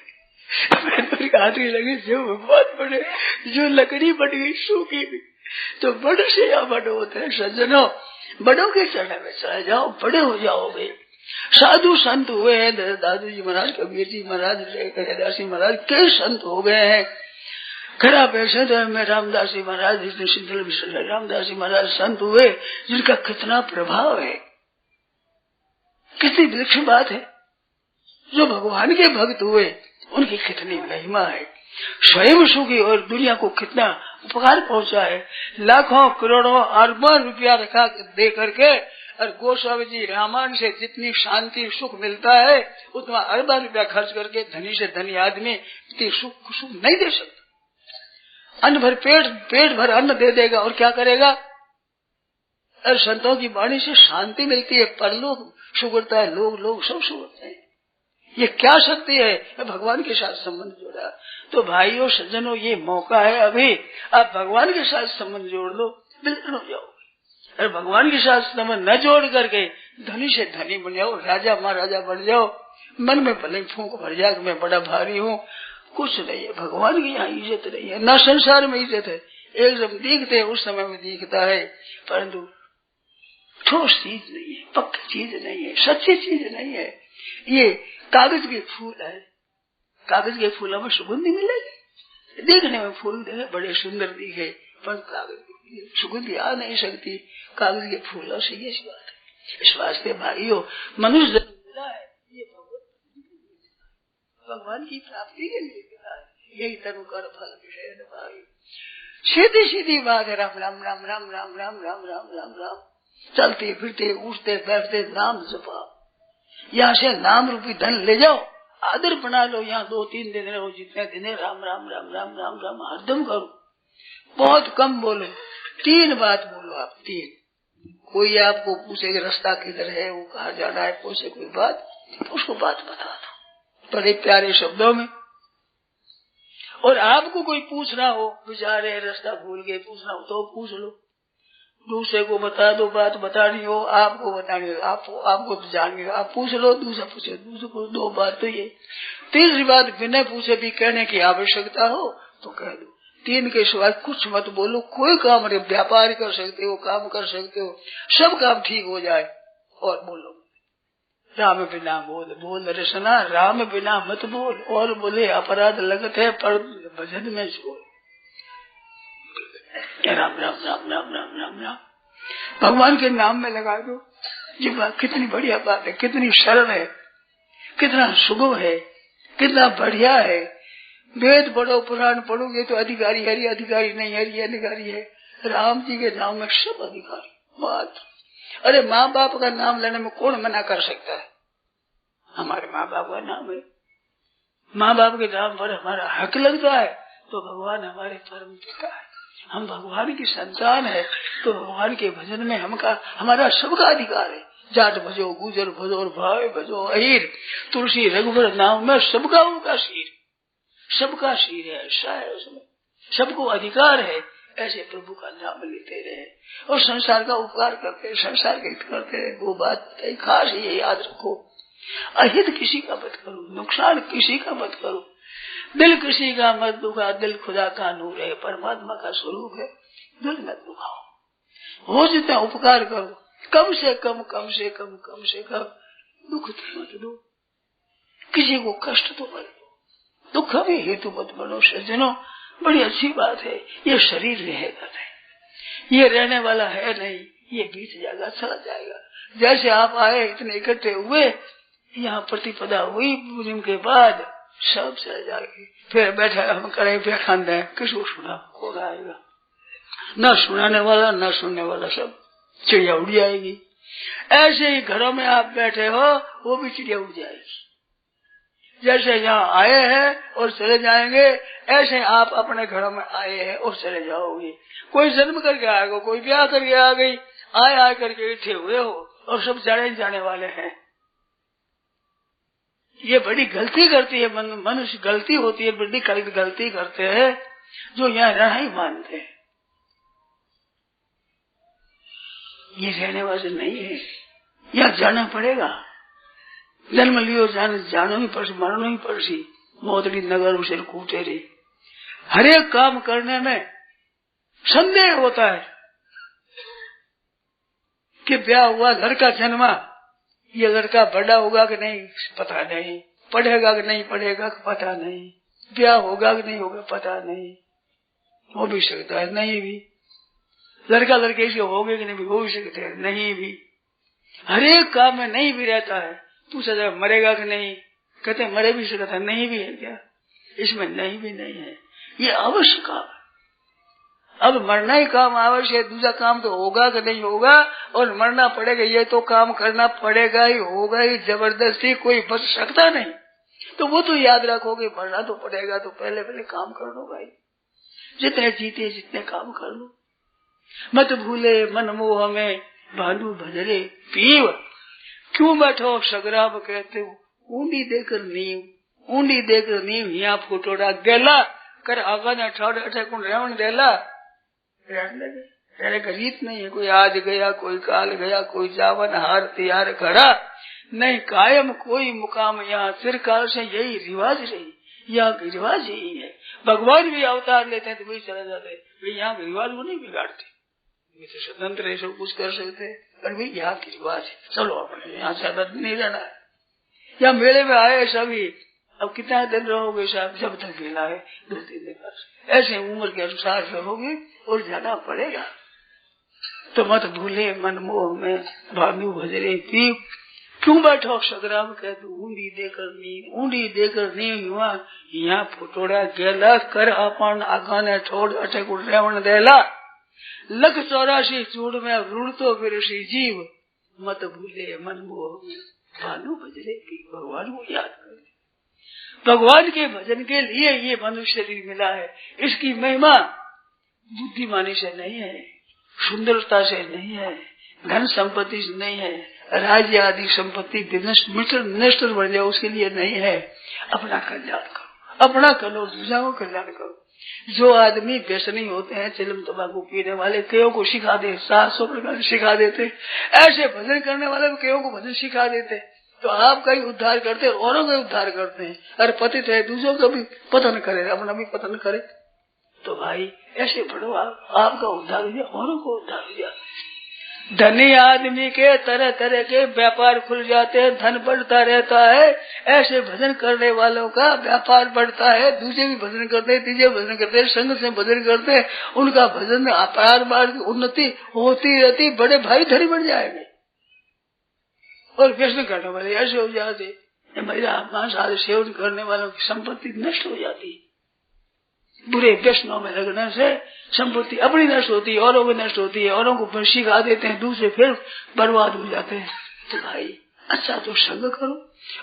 आदमी लगे जो बहुत बड़े, जो लकड़ी बट गई सूखी भी, तो बड़े से या बड़े होते हैं। सज्जनों, बड़ों के चरण में चले जाओ, बड़े हो जाओगे। साधु संत हुए हैं, दादू जी महाराज, कबीर जी महाराज, दासी महाराज, कई संत हो गए हैं। खरा पैसे में रामदास जी महाराज, शीतल विश्व रामदास जी महाराज संत हुए, जिनका कितना प्रभाव है, कितनी विलक्षण बात है। जो भगवान के भक्त हुए, उनकी कितनी महिमा है, स्वयं सुखी और दुनिया को कितना उपकार पहुंचा है। लाखों करोड़ों अरबों रुपया रखा दे करके, और गोस्वामी जी रामायण से जितनी शांति सुख मिलता है, उतना अरबा रुपया खर्च करके धनी से धनी आदमी इतनी सुख नहीं दे सकता। अन्न भर पेट भर अन्न दे देगा और क्या करेगा। और संतों की वाणी से शांति मिलती है, परलोक सुगड़ता है, लोग सब सुगड़ते हैं। ये क्या शक्ति है, भगवान के साथ संबंध जोड़ा। तो भाइयों सज्जनों, ये मौका है, अभी आप भगवान के साथ संबंध जोड़ लो, बिल्कुल हो जाओगे। और भगवान के साथ संबंध न जोड़ करके धनी से धनी बन जाओ, राजा महाराजा बन जाओ, मन में भले फूंक भर जाए मैं बड़ा भारी हूँ, कुछ नहीं है। भगवान की यहाँ इज्जत नहीं है, न संसार में इज्जत है। एक जब दिखते उस समय में दिखता है, परंतु ठोस चीज नहीं है, पक्की चीज नहीं है, सच्ची चीज नहीं है। ये कागज के फूल है, कागज के फूलों में सुगंधी मिलेगी, देखने में फूल बड़े सुंदर दिखे, पर कागज की सुगंधी आ नहीं सकती कागज के फूलों से। ये बात है। इस वास्ते भाइयों, मनुष्य जन्म मिला है, ये भगवान की प्राप्ति के लिए मिला है। यही तनु कर फल विषय भाई, सीधी सीधी बात है। राम राम राम राम राम राम राम राम राम राम, चलते फिरते उठते बैठते नाम जपा। यहाँ से नाम रूपी धन ले जाओ, आदर बना लो। यहाँ 2-3 दिन रहो, जितने दिन है राम राम राम राम राम राम हरदम करो। बहुत कम बोलो, 3 बात बोलो आप, 3। कोई आपको पूछे कि रास्ता किधर है, वो कहाँ जाना है, पूछे कोई बात, उसको बात बता दो बड़े प्यारे शब्दों में। और आपको कोई पूछना हो, बेचारे रास्ता भूल गए, पूछना हो तो पूछ लो। दूसरे को बता दो, बात बतानी हो, आपको बतानी हो, आपको तो जानिए, आप पूछ लो, दूसरा पूछे, दूसरे को 2 बात तो ये। तीसरी बात, बिना पूछे भी कहने की आवश्यकता हो तो कह दो। 3 के सिवाय कुछ मत बोलो। कोई काम, व्यापार कर सकते हो, काम कर सकते हो, सब काम ठीक हो जाए। और बोलो राम बिना बोल रसना, राम बिना मत बोल। और बोले अपराध लगत है, पर भजन में छोड़। राम राम राम राम राम राम राम भगवान के नाम में लगा दो। ये बात कितनी बढ़िया बात है, कितनी सरल है, कितना सुगम है, कितना बढ़िया है। वेद पढ़ो, पुराण पढ़ोगे तो अधिकारी हरि अधिकारी नहीं, हरि अधिकारी है। राम जी के नाम में सब अधिकारी। बात, अरे माँ बाप का नाम लेने में कौन मना कर सकता है। हमारे माँ बाप का नाम है, माँ बाप के नाम पर हमारा हक लगता है, तो भगवान हमारे परम पिता है, हम भगवान की संतान है, तो भगवान के भजन में हमारा सबका अधिकार है। जाट भजो, गुजर भजो, भाई भजो, अहीर, तुलसी रघुवर नाम में सबका उनका शीर, सबका शीर है, ऐसा है, उसमें सबको अधिकार है। ऐसे प्रभु का नाम लेते रहे और संसार का उपकार करते, संसार का हित करते रहे। वो बात खास ये याद रखो, अहित किसी का मत करो, नुकसान किसी का मत करो, दिल किसी का मत दुखा। दिल खुदा का नूर है, परमात्मा का स्वरूप है, दिल मत दुखाओ। हो जितना उपकार करो, कम से कम दुख तो मत दो, किसी को कष्ट तो मत दो, दुख में हेतु मत बनो। सज्जनों, बड़ी अच्छी बात है। ये शरीर रहेगा नहीं, ये रहने वाला है नहीं, ये बीत जाएगा, चला जाएगा। जैसे आप आए, इतने इकट्ठे हुए, यहाँ प्रतिपदा हुई, पूजन के बाद सब चले जाएंगे। फिर बैठे हम करें व्याख्यान दें, किसको सुना, कौन आएगा? न सुनाने वाला न सुनने वाला, सब चिड़िया उड़ जाएगी। ऐसे ही घरों में आप बैठे हो, वो भी चिड़िया उड़ जाएगी। जैसे यहाँ आए हैं और चले जाएंगे, ऐसे आप अपने घरों में आए हैं और चले जाओगे। कोई जन्म करके आएगा, कोई ब्याह करके आ गई, आए करके इकट्ठे हुए हो और सब जाने वाले हैं। ये बड़ी गलती करती है मनुष्य, गलती होती है, बड़ी गलती करते हैं जो यहाँ रहना ही मानते हैं। ये रहने वाले नहीं है, यहाँ जाना पड़ेगा। जन्म लियो जानो ही पड़सी, मरनो ही पड़सी, मोतड़ी नगर उसे कूटे रे। हर एक काम करने में संदेह होता है कि ब्याह हुआ, लड़का जन्मा, ये लड़का बड़ा होगा कि नहीं पता नहीं, पढ़ेगा कि नहीं पढ़ेगा पता नहीं, ब्याह होगा कि नहीं होगा पता नहीं, हो भी सकता है नहीं भी, लड़का लड़के से हो गए कि नहीं भी हो भी सकते हैं नहीं भी, हर एक काम में नहीं भी रहता है। पूछा जाए मरेगा कि नहीं, कहते मरे भी सकता है, नहीं भी है क्या, इसमें नहीं भी नहीं है, ये अवश्य काम है। अब मरना ही काम आवश्यक है, दूसरा काम तो होगा कि नहीं होगा, और मरना पड़ेगा, ये तो काम करना पड़ेगा ही, होगा ही, जबरदस्ती कोई बच सकता नहीं। तो वो तो याद रखोगे, मरना तो पड़ेगा, तो पहले पहले काम कर लो भाई, जितने जीते जितने काम कर लो। मत भूले मन मोह में भानु भजरे पीव, क्यों बैठो सगराब कहते हो, ऊंडी देकर नींव, ऊंडी देकर नींव, यहाँ फुटोड़ा गेला कर आगा ने ठाड़ अठे कुण रेवण देला, रहने का रीत नहीं है, कोई आज गया कोई काल गया, कोई जावन हार तैयार खड़ा नहीं, कायम कोई मुकाम यहाँ सिर काल से यही रिवाज रही, यहाँ का रिवाज यही है। भगवान भी अवतार लेते हैं तो वही चले जाते हैं, वे यहाँ के रिवाज को नहीं बिगाड़ते, वे तो स्वतंत्र है, सब कुछ कर सकते हैं, पर वे यहाँ की रिवाज है, चलो अपने यहाँ ज्यादा नहीं रहना है। यहाँ मेले में आए सभी, अब कितना दिन रहोगे साहब, जब तक मेला है 2-3 दिन बस, ऐसे उम्र के अनुसार रहोगे और जाना पड़ेगा। तो मत भूले मन मोह में भानु भजरे पीव, क्यों बैठो सगराम कह तू, ऊंडी देकर नींव हुआ, यहाँ फुटोड़ा गेला कर अपन आगा ने छोड़ अटे कुछ रेवण देला, लख 84 चूड़ में ऋण तो विरसी जीव, मत भूले मन मोह में भानु भजरे पीव, भगवान को याद कर, भगवान के भजन के लिए ये मनुष्य शरीर मिला है। इसकी महिमा बुद्धिमानी से नहीं है, सुंदरता से नहीं है, धन संपत्ति से नहीं है, राज्य आदि संपत्ति नष्ट बन जाए उसके लिए नहीं है। अपना कल्याण करो, अपना करो, दूसरों का कल्याण करो। जो आदमी व्यसनी होते हैं, चिलम तंबाकू पीने वाले, कईयों को सिखा दे, 700 प्रकार सिखा देते, ऐसे भजन करने वाले कईयों को भजन सिखा देते, तो आपका ही उद्धार करते हैं, औरों का उद्धार करते हैं। अरे पतित है, दूसरों का भी पतन करे, अपना भी पतन करे। तो भाई ऐसे बढ़ो, आपका उद्धार हो जाए, औरों को उद्धार हो जाए। धनी आदमी के तरह तरह के व्यापार खुल जाते हैं, धन बढ़ता रहता है। ऐसे भजन करने वालों का व्यापार बढ़ता है, दूसरे भी भजन करते हैं, तीसरे भजन करते हैं, संग से भजन करते हैं, उनका भजन में अपार बार की उन्नति होती रहती, बड़े भाई धनी बन जाएंगे। और व्यसन करने वाले ऐसे हो जाते, मेरा मांस आदि सेवन करने वालों की संपत्ति नष्ट हो जाती। बुरे व्यसनों में लगने से संपत्ति अपनी नष्ट होती है, औरों की नष्ट होती है, औरों को सिखा देते हैं, दूसरे फिर बर्बाद हो जाते हैं। तो भाई अच्छा तो संग करो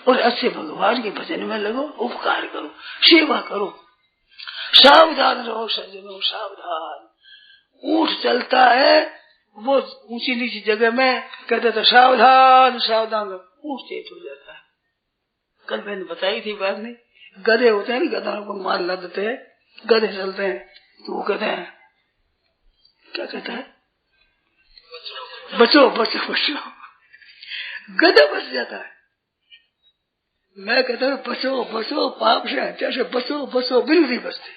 और अच्छे भगवान के भजन में लगो, उपकार करो, सेवा करो, सावधान रहो सज्जनों, सावधान। ऊंट चलता है वो ऊंची नीची जगह में, कहते तो सावधान सावधान, ऊंट चेत हो जाता है। कल मैंने बताई थी बात नहीं, गधे होते हैं ना, गधाओं को मार लाते हैं, गधे चलते हैं तो वो कहते हैं, क्या कहता है, बचो बचो बचो, गधा बच जाता है। मैं कहता हूँ बचो बचो, पाप से हत्या से बचो बचो, बिल्कुल नहीं बचते।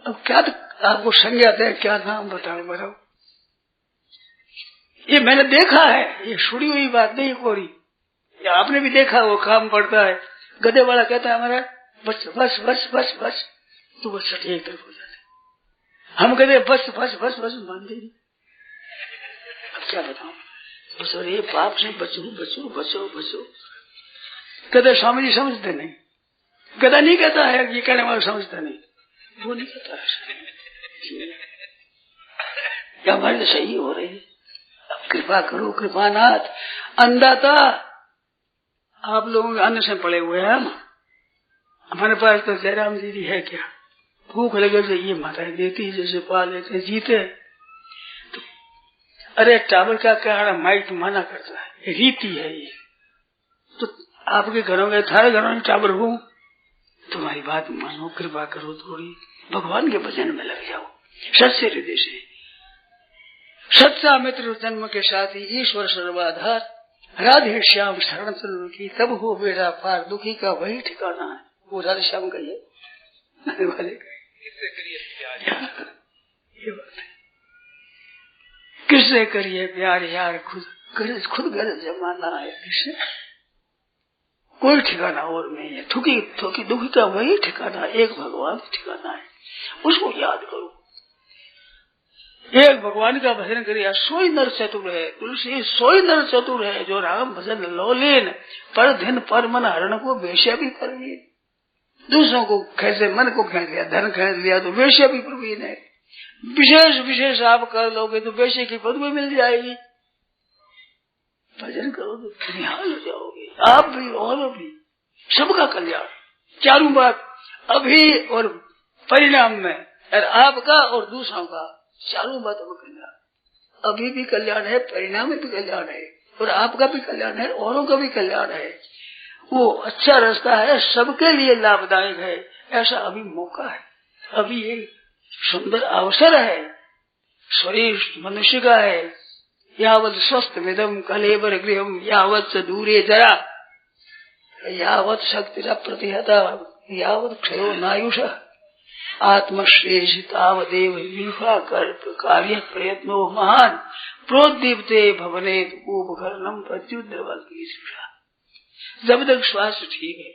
अब क्या आपको संज्ञा दे, क्या नाम बताओ। ये मैंने देखा है, ये सुनी हुई बात नहीं कोरी, ये आपने भी देखा, वो काम पड़ता है। गधे वाला कहता है हमारा बस बस बस बस बस, तो बस एक तरफ हो जाते, हम कहते बस बस बस बस, मानते नहीं। अब क्या बताऊं, बस और ये पाप से बचो बचो बचो बचो। कहते स्वामी जी समझते नहीं, गधा नहीं कहता है, ये कहने वाला समझता नहीं, वो नहीं कहता है, हमारी तो सही हो रही है। अब कृपा करो कृपानाथ, अन्नदाता। आप लोग अन्न से पड़े हुए हैं, हम हमारे पास तो जयराम जी है क्या, भूख लगे तो ये माताएं देती, जैसे पा लेते जीते। तो अरे टावर का क्या माइक माना करता है, रीति है ये। तो आपके घरों में, थारे घरों में टावर हो, तुम्हारी बात मानो, कृपा करो थोड़ी, भगवान के भजन में लग जाओ, सच्चे हृदय से। सच्चा मित्र जन्म के साथ ही ईश्वर सर्वाधार, राधे श्याम शरण चरण की तब हो बेड़ा पार, दुखी का वही ठिकाना है। वो राधे श्याम का ये वाले किससे करिए प्यार यार, खुद गरज जमाना है, किससे कोई ठिकाना और नहीं है। दुखी का वही ठिकाना, एक भगवान ठिकाना है, उसको याद करो। एक भगवान का भजन करिए, सोई नर चतुर है। तुलसी सोई नर चतुर है, जो राम भजन लोलेन, पर धन पर मन हरण को वेश्या भी प्रवीण। दूसरों को कैसे मन को खेल लिया, धन खेल लिया तो वेश्या भी प्रवीण है। विशेष आप कर लोगे तो वेश्या की पदवी मिल जाएगी। भजन करो तो निहाल हो जाओगे, आप भी और भी, सबका कल्याण। चारों बात अभी और परिणाम में, और आपका और दूसरों का चारों बातों में कल्याण। अभी भी कल्याण है, परिणाम में भी कल्याण है, और आपका भी कल्याण है, औरों का भी कल्याण है। वो अच्छा रास्ता है, सबके लिए लाभदायक है। ऐसा अभी मौका है, अभी एक सुंदर अवसर है। शरीर मनुष्य का है, यावत स्वस्थ विदम कलेवर गृहम, यावत स दूरे जरा, यावत शक्ति प्रतिहता, यावत क्षयो नायुष, आत्मश्रेष्ठ तावदेव विफा कार्य प्रयत्नो महान, प्रोद्दीप्ते भवने उपकरणम प्रत्युद्रवती। जब तक स्वास्थ्य ठीक है,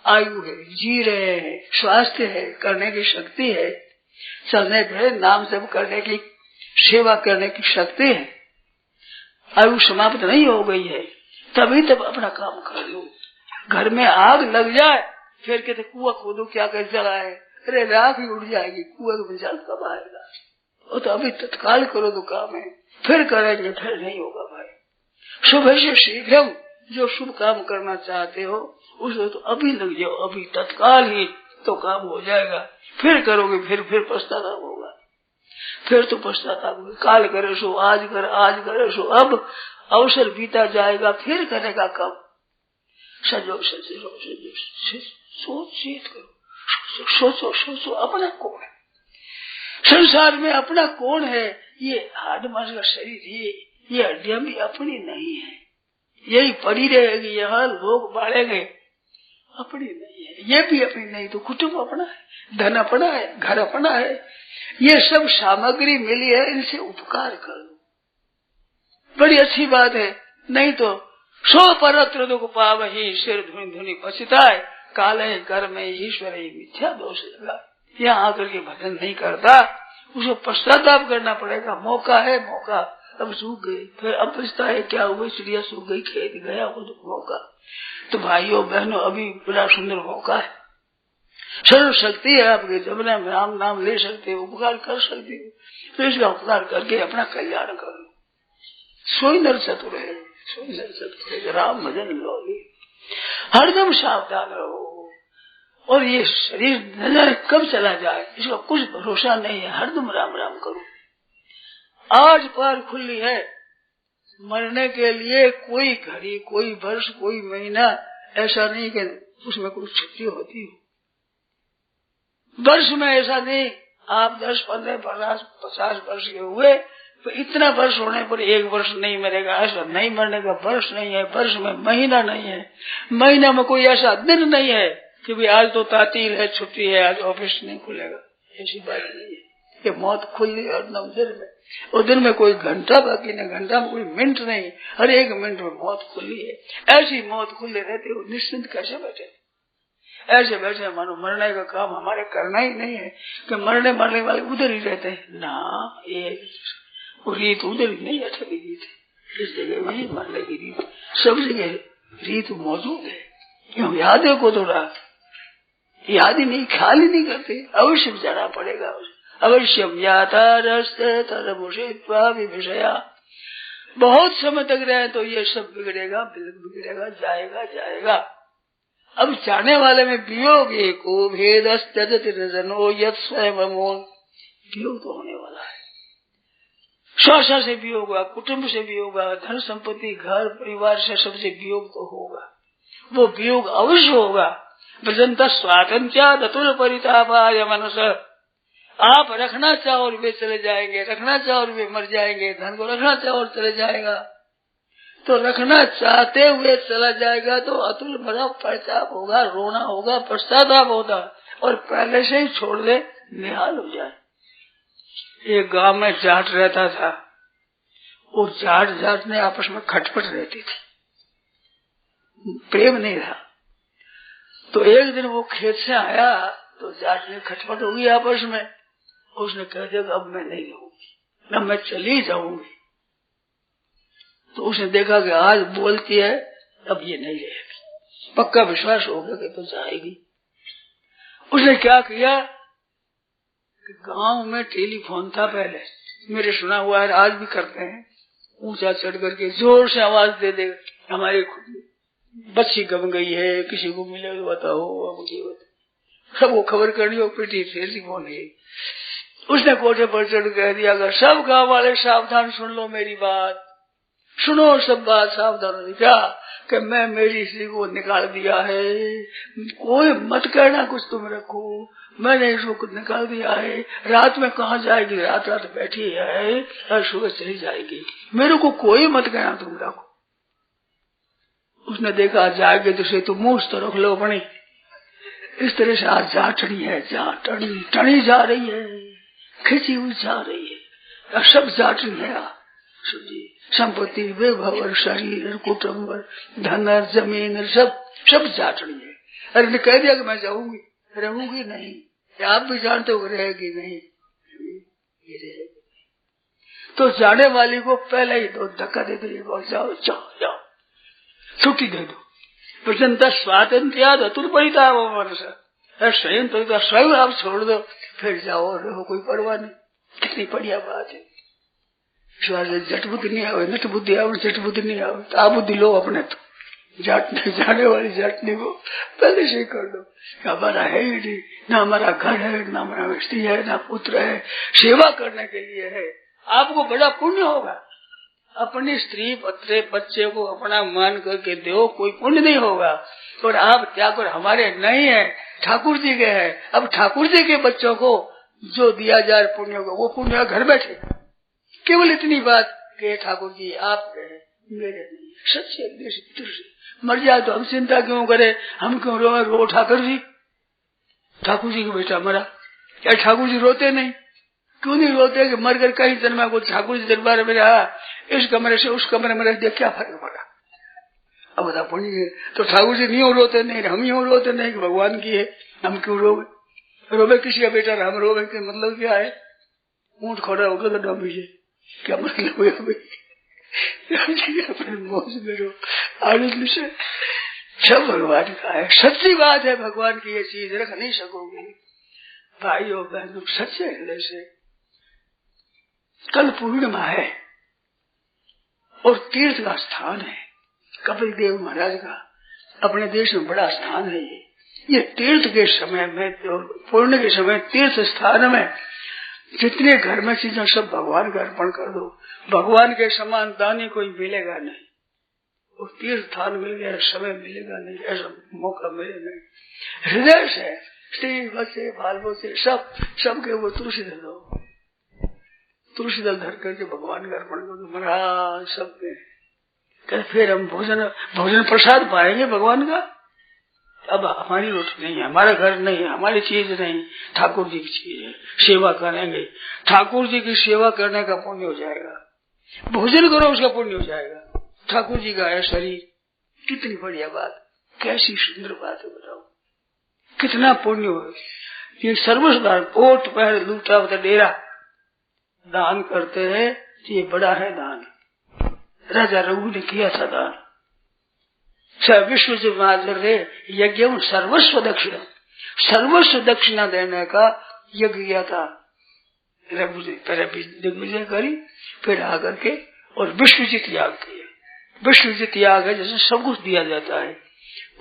आयु है, जी रहे हैं, स्वास्थ्य है, करने की शक्ति है, चलने फिरे नाम जप करने की, सेवा करने की शक्ति है, आयु समाप्त नहीं हो गई है, तभी तब अपना काम कर लो। घर में आग लग जाए फिर कहते कुआं खोदो, क्या कर जलाए, अरे राख ही उड़ जाएगी, कुआं में जल कब आएगा। वो तो अभी तत्काल करो तो काम है, फिर करेंगे फिर नहीं होगा भाई। सुबह से शीघ्र जो शुभ काम करना चाहते हो उसको तो अभी लग जाओ, अभी तत्काल ही तो काम हो जाएगा। फिर करोगे फिर पश्चाताप होगा, फिर तो पश्चाताप होगा। काल करे सो आज कर, आज करे सो अब, अवसर बीता जाएगा, फिर करेगा कब। सजो सोच करो, सोचो अपना कौन है संसार में, अपना कौन है। ये हाड मांस का शरीर, ये हड्डियां भी अपनी नहीं है, यही पड़ी रहेगी, यहाँ लोग बाढ़ेंगे, अपनी नहीं है। ये भी अपनी नहीं तो कुटुंब अपना है, धन अपना है, घर अपना है, ये सब सामग्री मिली है, इनसे उपकार कर दो, बड़ी अच्छी बात है। नहीं तो सो परत्र दुख पाव ही, सिर धुनी धुनी पछताए, काले घर में ईश्वर ही मिथ्या दोष लगा। यहाँ आकर के भजन नहीं करता, उसको पश्चाताप करना पड़ेगा। मौका है, मौका अब सूख गई, फिर अब पछता है, क्या हुआ, चिड़िया सूख गई, खेत गया, वो तो मौका। तो भाइयों बहनों, अभी बड़ा सुंदर मौका है, सर्व शक्ति है आपके जबने में, राम नाम ले सकते हो, उपकार कर सकते हो, तो इसका उपकार करके अपना कल्याण करो। सोई नर चतुर है, सोई नर चतुर है, राम भजन लो, हरदम सावधान रहो। और ये शरीर न जाने कब चला जाए, इसका कुछ भरोसा नहीं है, हरदम राम राम करो। आज पार खुली है, मरने के लिए कोई घड़ी, कोई वर्ष, कोई महीना ऐसा नहीं कि उसमें कोई छुट्टी होती हो। वर्ष में ऐसा नहीं, आप 10, 15, 50 वर्ष के हुए तो इतना वर्ष होने पर 1 वर्ष नहीं मरेगा, ऐसा नहीं मरने का वर्ष नहीं है। वर्ष में महीना नहीं है, महीना में कोई ऐसा दिन नहीं है कि भाई आज तो तातील है, छुट्टी है, आज ऑफिस नहीं खुलेगा, ऐसी बात नहीं है। ये मौत खुली हरदम दिन में, और दिन में कोई घंटा बाकी नहीं, घंटा में कोई मिनट नहीं, हर 1 मिनट में मौत खुली है। ऐसी मौत खुले रहते हो निश्चिंत कैसे बैठे, ऐसे बैठे मानो मरने का काम हमारे करना ही नहीं है कि मरने वाले उधर ही रहते हैं ना, ये रीत उधर ही नहीं, अच्छा की रीत है, इस जगह में मरने की रीत सब जगह रीत मौजूद है। क्यों याद है को थोड़ा याद ही नहीं, ख्याल ही नहीं करते, अवश्य जाना पड़ेगा, अवश्य विषया। बहुत समय तक रहे तो ये सब बिगड़ेगा, बिगड़ेगा, जाएगा। अब जाने वाले में वियोग एको भेद रजनो यत स्वयं वियोग तो होने वाला है। स्वास्थ्य से वियोग होगा, कुटुंब से वियोग होगा, धन संपत्ति, घर परिवार से सबसे वियोग तो होगा, वो वियोग अवश्य होगा। भजंत स्वातंत्र्य दतुल परितापाय मनुष्य, आप रखना चाहो और वे चले जाएंगे, रखना चाहो और वे मर जाएंगे, धन को रखना चाहो और चले जाएगा। तो रखना चाहते हुए चला जाएगा तो अतुल बड़ा पश्चाताप होगा, रोना होगा, पश्चाताप होगा, और पहले से ही छोड़ दे निहाल हो जाए। एक गांव में जाट रहता था, वो जाट ने आपस में खटपट रहती थी, प्रेम नहीं था। तो एक दिन वो खेत से आया तो जाट ने खटपट होगी आपस में, उसने कह दिया अब मैं नहीं रहूंगी, अब मैं चली जाऊंगी। तो उसने देखा कि आज बोलती है, अब ये नहीं रहेगी, पक्का विश्वास हो गया कि तो जाएगी। उसने क्या किया कि गांव में टेलीफोन था पहले, मेरे सुना हुआ है आज भी करते हैं, ऊंचा चढ़ करके जोर से आवाज दे दे, हमारे बच्ची गम गई है, किसी को मिले तो बताओ, सब वो खबर करनी हो, पिटी टेलीफोन है। उसने कोठे पर चढ़ कह दिया अगर सब गांव वाले सावधान सुन लो मेरी बात, सुनो सब बात सावधान हो, क्या कि मैं मेरी स्त्री को निकाल दिया है, कोई मत कहना कुछ तुम रखो, मैंने इसको निकाल दिया है, रात में कहाँ जाएगी, रात रात बैठी है और सुबह चली जाएगी, मेरे को कोई मत कहना तुम रखो। उसने देखा जाएगी तो से तो मुंह तो रख लो अपनी। इस तरह से आज जाटनी है, टनी जा रही है, खिंची हुई जा रही है, सब जाटनी है। संपत्ति, वैभव, शरीर, कुटुंब, धन, जमीन, सब जाटनी है। अरे कह दिया कि मैं जाऊंगी, रहूंगी नहीं, आप भी जानते हो रहेगी नहीं, ये रहेगी। तो जाने वाली को पहले ही दो धक्का दे दो, जाओ जाओ जाओ, छुट्टी दे दो। प्रजंता स्वातंत्र्याद अतुलपरिता स्वयं आप छोड़ दो, फिर जाओ रहो, कोई परवाह नहीं। कितनी बढ़िया बात है। जट बुद्धि नहीं आवे, नट बुद्धि आवे, जट बुद्धि नहीं आवे, तो आप बुद्धि लो अपने, तो जाने वाली जाटनी को पहले से कर दो। हमारा है ही नहीं, ना हमारा घर है, ना हमारा स्त्री है, ना पुत्र है, सेवा करने के लिए है। आपको बड़ा पुण्य होगा, अपनी स्त्री पत्रे बच्चे को अपना मान करके दो, कोई पुण्य नहीं होगा। और आप त्याग कर हमारे नहीं है, ठाकुर जी के है। अब ठाकुर जी के बच्चों को जो दिया जाए पुण्य को, वो पुण्य घर बैठे। केवल इतनी बात कि ठाकुर जी आप मेरे नहीं, सच्चे से मर जाए तो हम चिंता क्यों करे, हम क्यों रो ठाकुर जी, ठाकुर जी का बेटा मरा, क्या ठाकुर जी रोते नहीं? क्यों नहीं रोते कि मर कर कहीं जन्मा को ठाकुर जी दरबार में रहा, इस कमरे से उस कमरे में रख दिया, क्या फर्क पड़ा? अब बता पुण्य तो ठाकुर जी नहीं रोते नहीं, हम यूँ रोते नहीं कि भगवान की है, हम क्यों रोवे? रोवे किसी का बेटा, हम रोवे के मतलब क्या है? ऊँट खोड़ा होगा तो डमी से क्या मतलब हुआ अपने मौज में रो, आनंद से। सब भगवान का है, सच्ची बात है, भगवान की ये चीज रख नहीं सकोगे भाइयों बहनों सच्चे हृदय से। कल पूर्णिमा है और तीर्थ का स्थान है, कपिल देव महाराज का अपने देश में बड़ा स्थान है। ये तीर्थ के समय में, पूर्ण के समय तीर्थ स्थान में जितने घर में चीजें सब भगवान का अर्पण कर दो, भगवान के समान दानी कोई मिलेगा नहीं। और तीर्थ स्थान मिल गया, समय मिलेगा नहीं, ऐसा मौका मिले नहीं। हृदय से स्त्री बच्चे बाल बच्चे सबके वो तुलसी दल दो, तुलसी दल धर करके भगवान का अर्पण कर दो महाराज सबके। फिर हम भोजन प्रसाद पाएंगे भगवान का। अब हमारी रोटी नहीं है, हमारा घर नहीं है, हमारी चीज नहीं, ठाकुर जी की चीज है, सेवा करेंगे, ठाकुर जी की सेवा करने का पुण्य हो जाएगा। भोजन करो उसका पुण्य हो जाएगा। ठाकुर जी का है शरीर, कितनी बढ़िया बात, कैसी सुंदर बात है, बताओ कितना पुण्य हो। ये सर्वस्व पोट पहर लूटा बता डेरा दान करते हैं, ये बड़ा है दान। राजा रघु ने किया था दान। विश्व से रे यज्ञ सर्वस्व दक्षिणा, सर्वस्व दक्षिणा देने का यज्ञ किया था रघु ने। पहले दिग्विजय करी, फिर आकर के और विश्वजित याग किया। विश्वजित याग है जैसे सब कुछ दिया जाता है।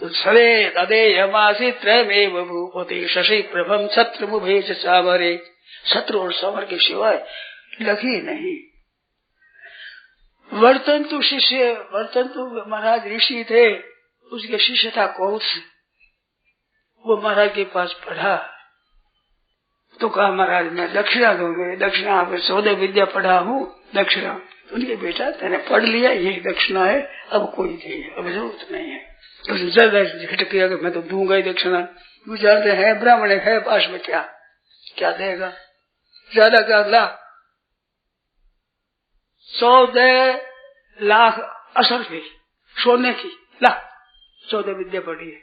तो सरे तदे यमासी त्रयमेव भूपति शशि प्रभम छत्र मुभे चावरे, छत्र और समर के सिवाय लगी नहीं। वर्तंतु शिष्य, वर्तंतु महाराज ऋषि थे, उसके शिष्य था कौश। वो महाराज के पास पढ़ा तो कहा महाराज मैं दक्षिणा दूंगे, दक्षिणा 14 विद्या पढ़ा हूँ, दक्षिणा तो उनके बेटा तेने पढ़ लिया, ये दक्षिणा है, अब कोई नहीं है, अब जरूरत नहीं है। तो ज्यादा झट किया कि मैं तो दूंगा ही दक्षिणा। गुजारते हैं ब्राह्मण है पास में, क्या क्या देगा, ज्यादा क्या ला 100 लाख असर भी सोने की ला 14 विद्या पढ़ी है।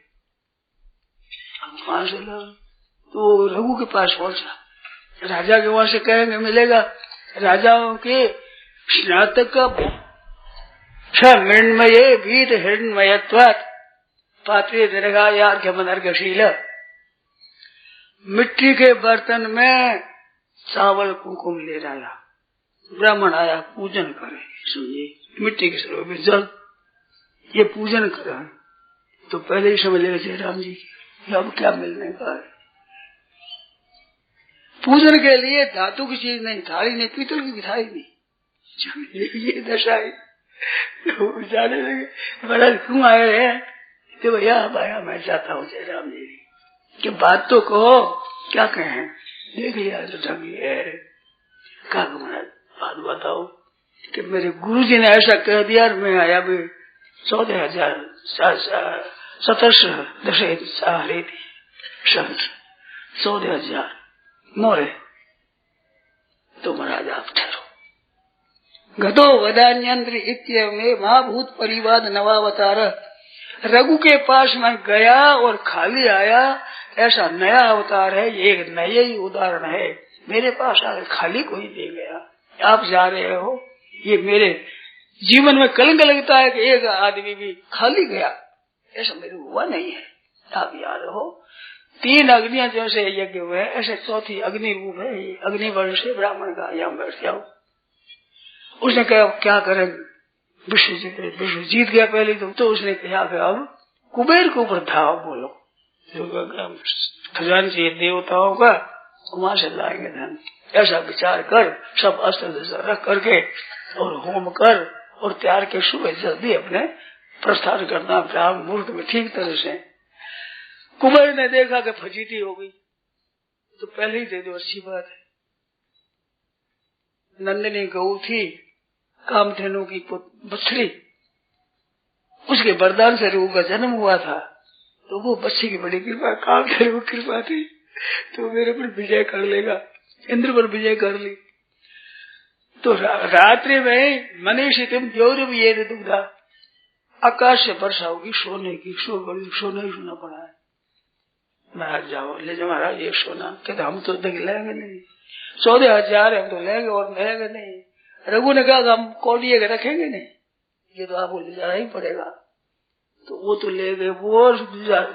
कहां से ला? तो रघु के पास पहुंचा, राजा के वहां से कहेंगे मिलेगा। राजाओं के स्नातक का मृण्मये गीत हिरण्मयत्वात् पात्रे दीर्घा यार्घ्यमनर्घशील। मिट्टी के बर्तन में चावल कुमकुम ले डाला, ब्राह्मण आया पूजन करे, सुनिए मिट्टी के सरोवर में जल, ये पूजन करा तो पहले ही समझ लेगा जय राम जी की अब क्या मिलने का है। पूजन के लिए धातु की चीज नहीं, थाली नहीं, पीतल की थाली नहीं, ये दशा है। तो जाने लगे, महाराज क्यों आए हैं? तो भैया अब आया, मैं चाहता हूँ जय राम जी की बात तो कहो, क्या कहें? देख लिया तो ढंग है। कहा महाराज बात बताओ कि मेरे गुरु जी ने ऐसा कह दिया, मैं आया भी 14,000 सहस्र 14,000 मोरे। तो महाराज आप ठहरो। गतो वदान्यंत्र इत्येवं महाभूत परिवाद नवावतार। रघु के पास मैं गया और खाली आया, ऐसा नया अवतार है, ये एक नया ही उदाहरण है। मेरे पास आकर खाली कोई दे गया, आप जा रहे हो, ये मेरे जीवन में कलंक लगता है कि एक आदमी भी खाली गया, ऐसा मेरे हुआ नहीं है। आप याद रहो 3 अग्नियां जैसे यज्ञ हुए ऐसे चौथी अग्नि रूप है, अग्निवर्ण से ब्राह्मण का यहाँ बैठ जाओ। उसने कहा क्या करें, विश्व जीत गया पहले तो उसने कहा कि अब कुबेर के ऊपर धाव बोलो, खजांची देवताओं का वहां से लाएंगे धन, ऐसा विचार कर सब अस्त्र रख करके और होम कर और त्यार के सुबह जल्दी अपने प्रस्थान करना ब्राह्मण मुहूर्त में ठीक तरह से। कुबेर ने देखा कि फजीती हो गई तो पहले ही दे दो, अच्छी बात है। नंदिनी गऊ थी, कामधेनु की बछड़ी, उसके वरदान से रूप का जन्म हुआ था, तो वो बच्चे की बड़ी कृपा, कामधेनु की कृपा थी, तो मेरे पर विजय कर लेगा, इंद्र पर विजय कर ली। तो रात्रि में मनीषितम द्योरव ये दुग्धा, आकाश से वर्षा होगी सोने की, सोना ही सोना पड़ा है। महाराज जाओ ले जाओ महाराज ये सोना, कहते हम तो लेंगे नहीं, 14,000 हम तो लेंगे और लेंगे नहीं। रघु ने कहा हम कौड़िए के रखेंगे नहीं, ये तो आपको ले जाना ही पड़ेगा। तो वो तो ले गए, वो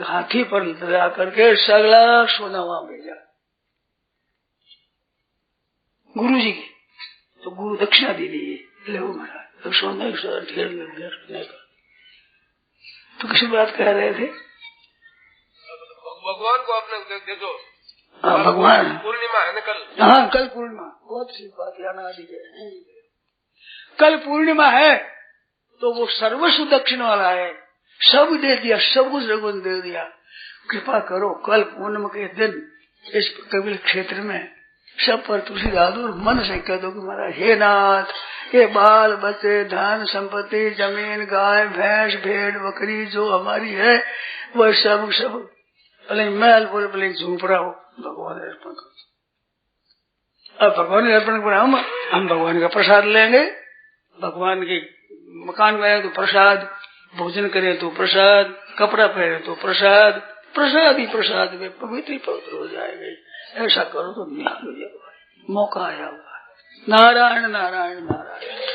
हाथी पर लगा करके सगला सोना वहां भेजा गुरु जी की। तो गुरु दक्षिणा दे दी, ले महाराज तो सोना ढेर लग गया। तो किसी बात कह रहे थे? भगवान को आपने देखो, भगवान पूर्णिमा है ना कल? हाँ कल पूर्णिमा, बहुत सी बात याना आदि है। कल पूर्णिमा है तो वो सर्वस्व दक्षिण वाला है, सब दे दिया, सब कुछ रघु ने दे दिया। कृपा करो कल पूर्णिमा के दिन इस कपिल क्षेत्र में सब पर तुलसीदास मन से कह दो कि महाराज हे नाथ, ये बाल बच्चे धन संपत्ति जमीन गाय भैंस भेड़ बकरी जो हमारी है वह सब भले महल बोले भले झूपड़ा हो भगवान अर्पण करो। अब भगवान अर्पण कर हम भगवान का प्रसाद लेंगे, भगवान के मकान में आए तो प्रसाद, भोजन करें तो प्रसाद, कपड़ा पहने तो प्रसाद, प्रसाद ही प्रसाद में पवित्र पवित्र हो जाएंगे। ऐसा करो तो मौका आया हुआ। नारायण नारायण नारायण।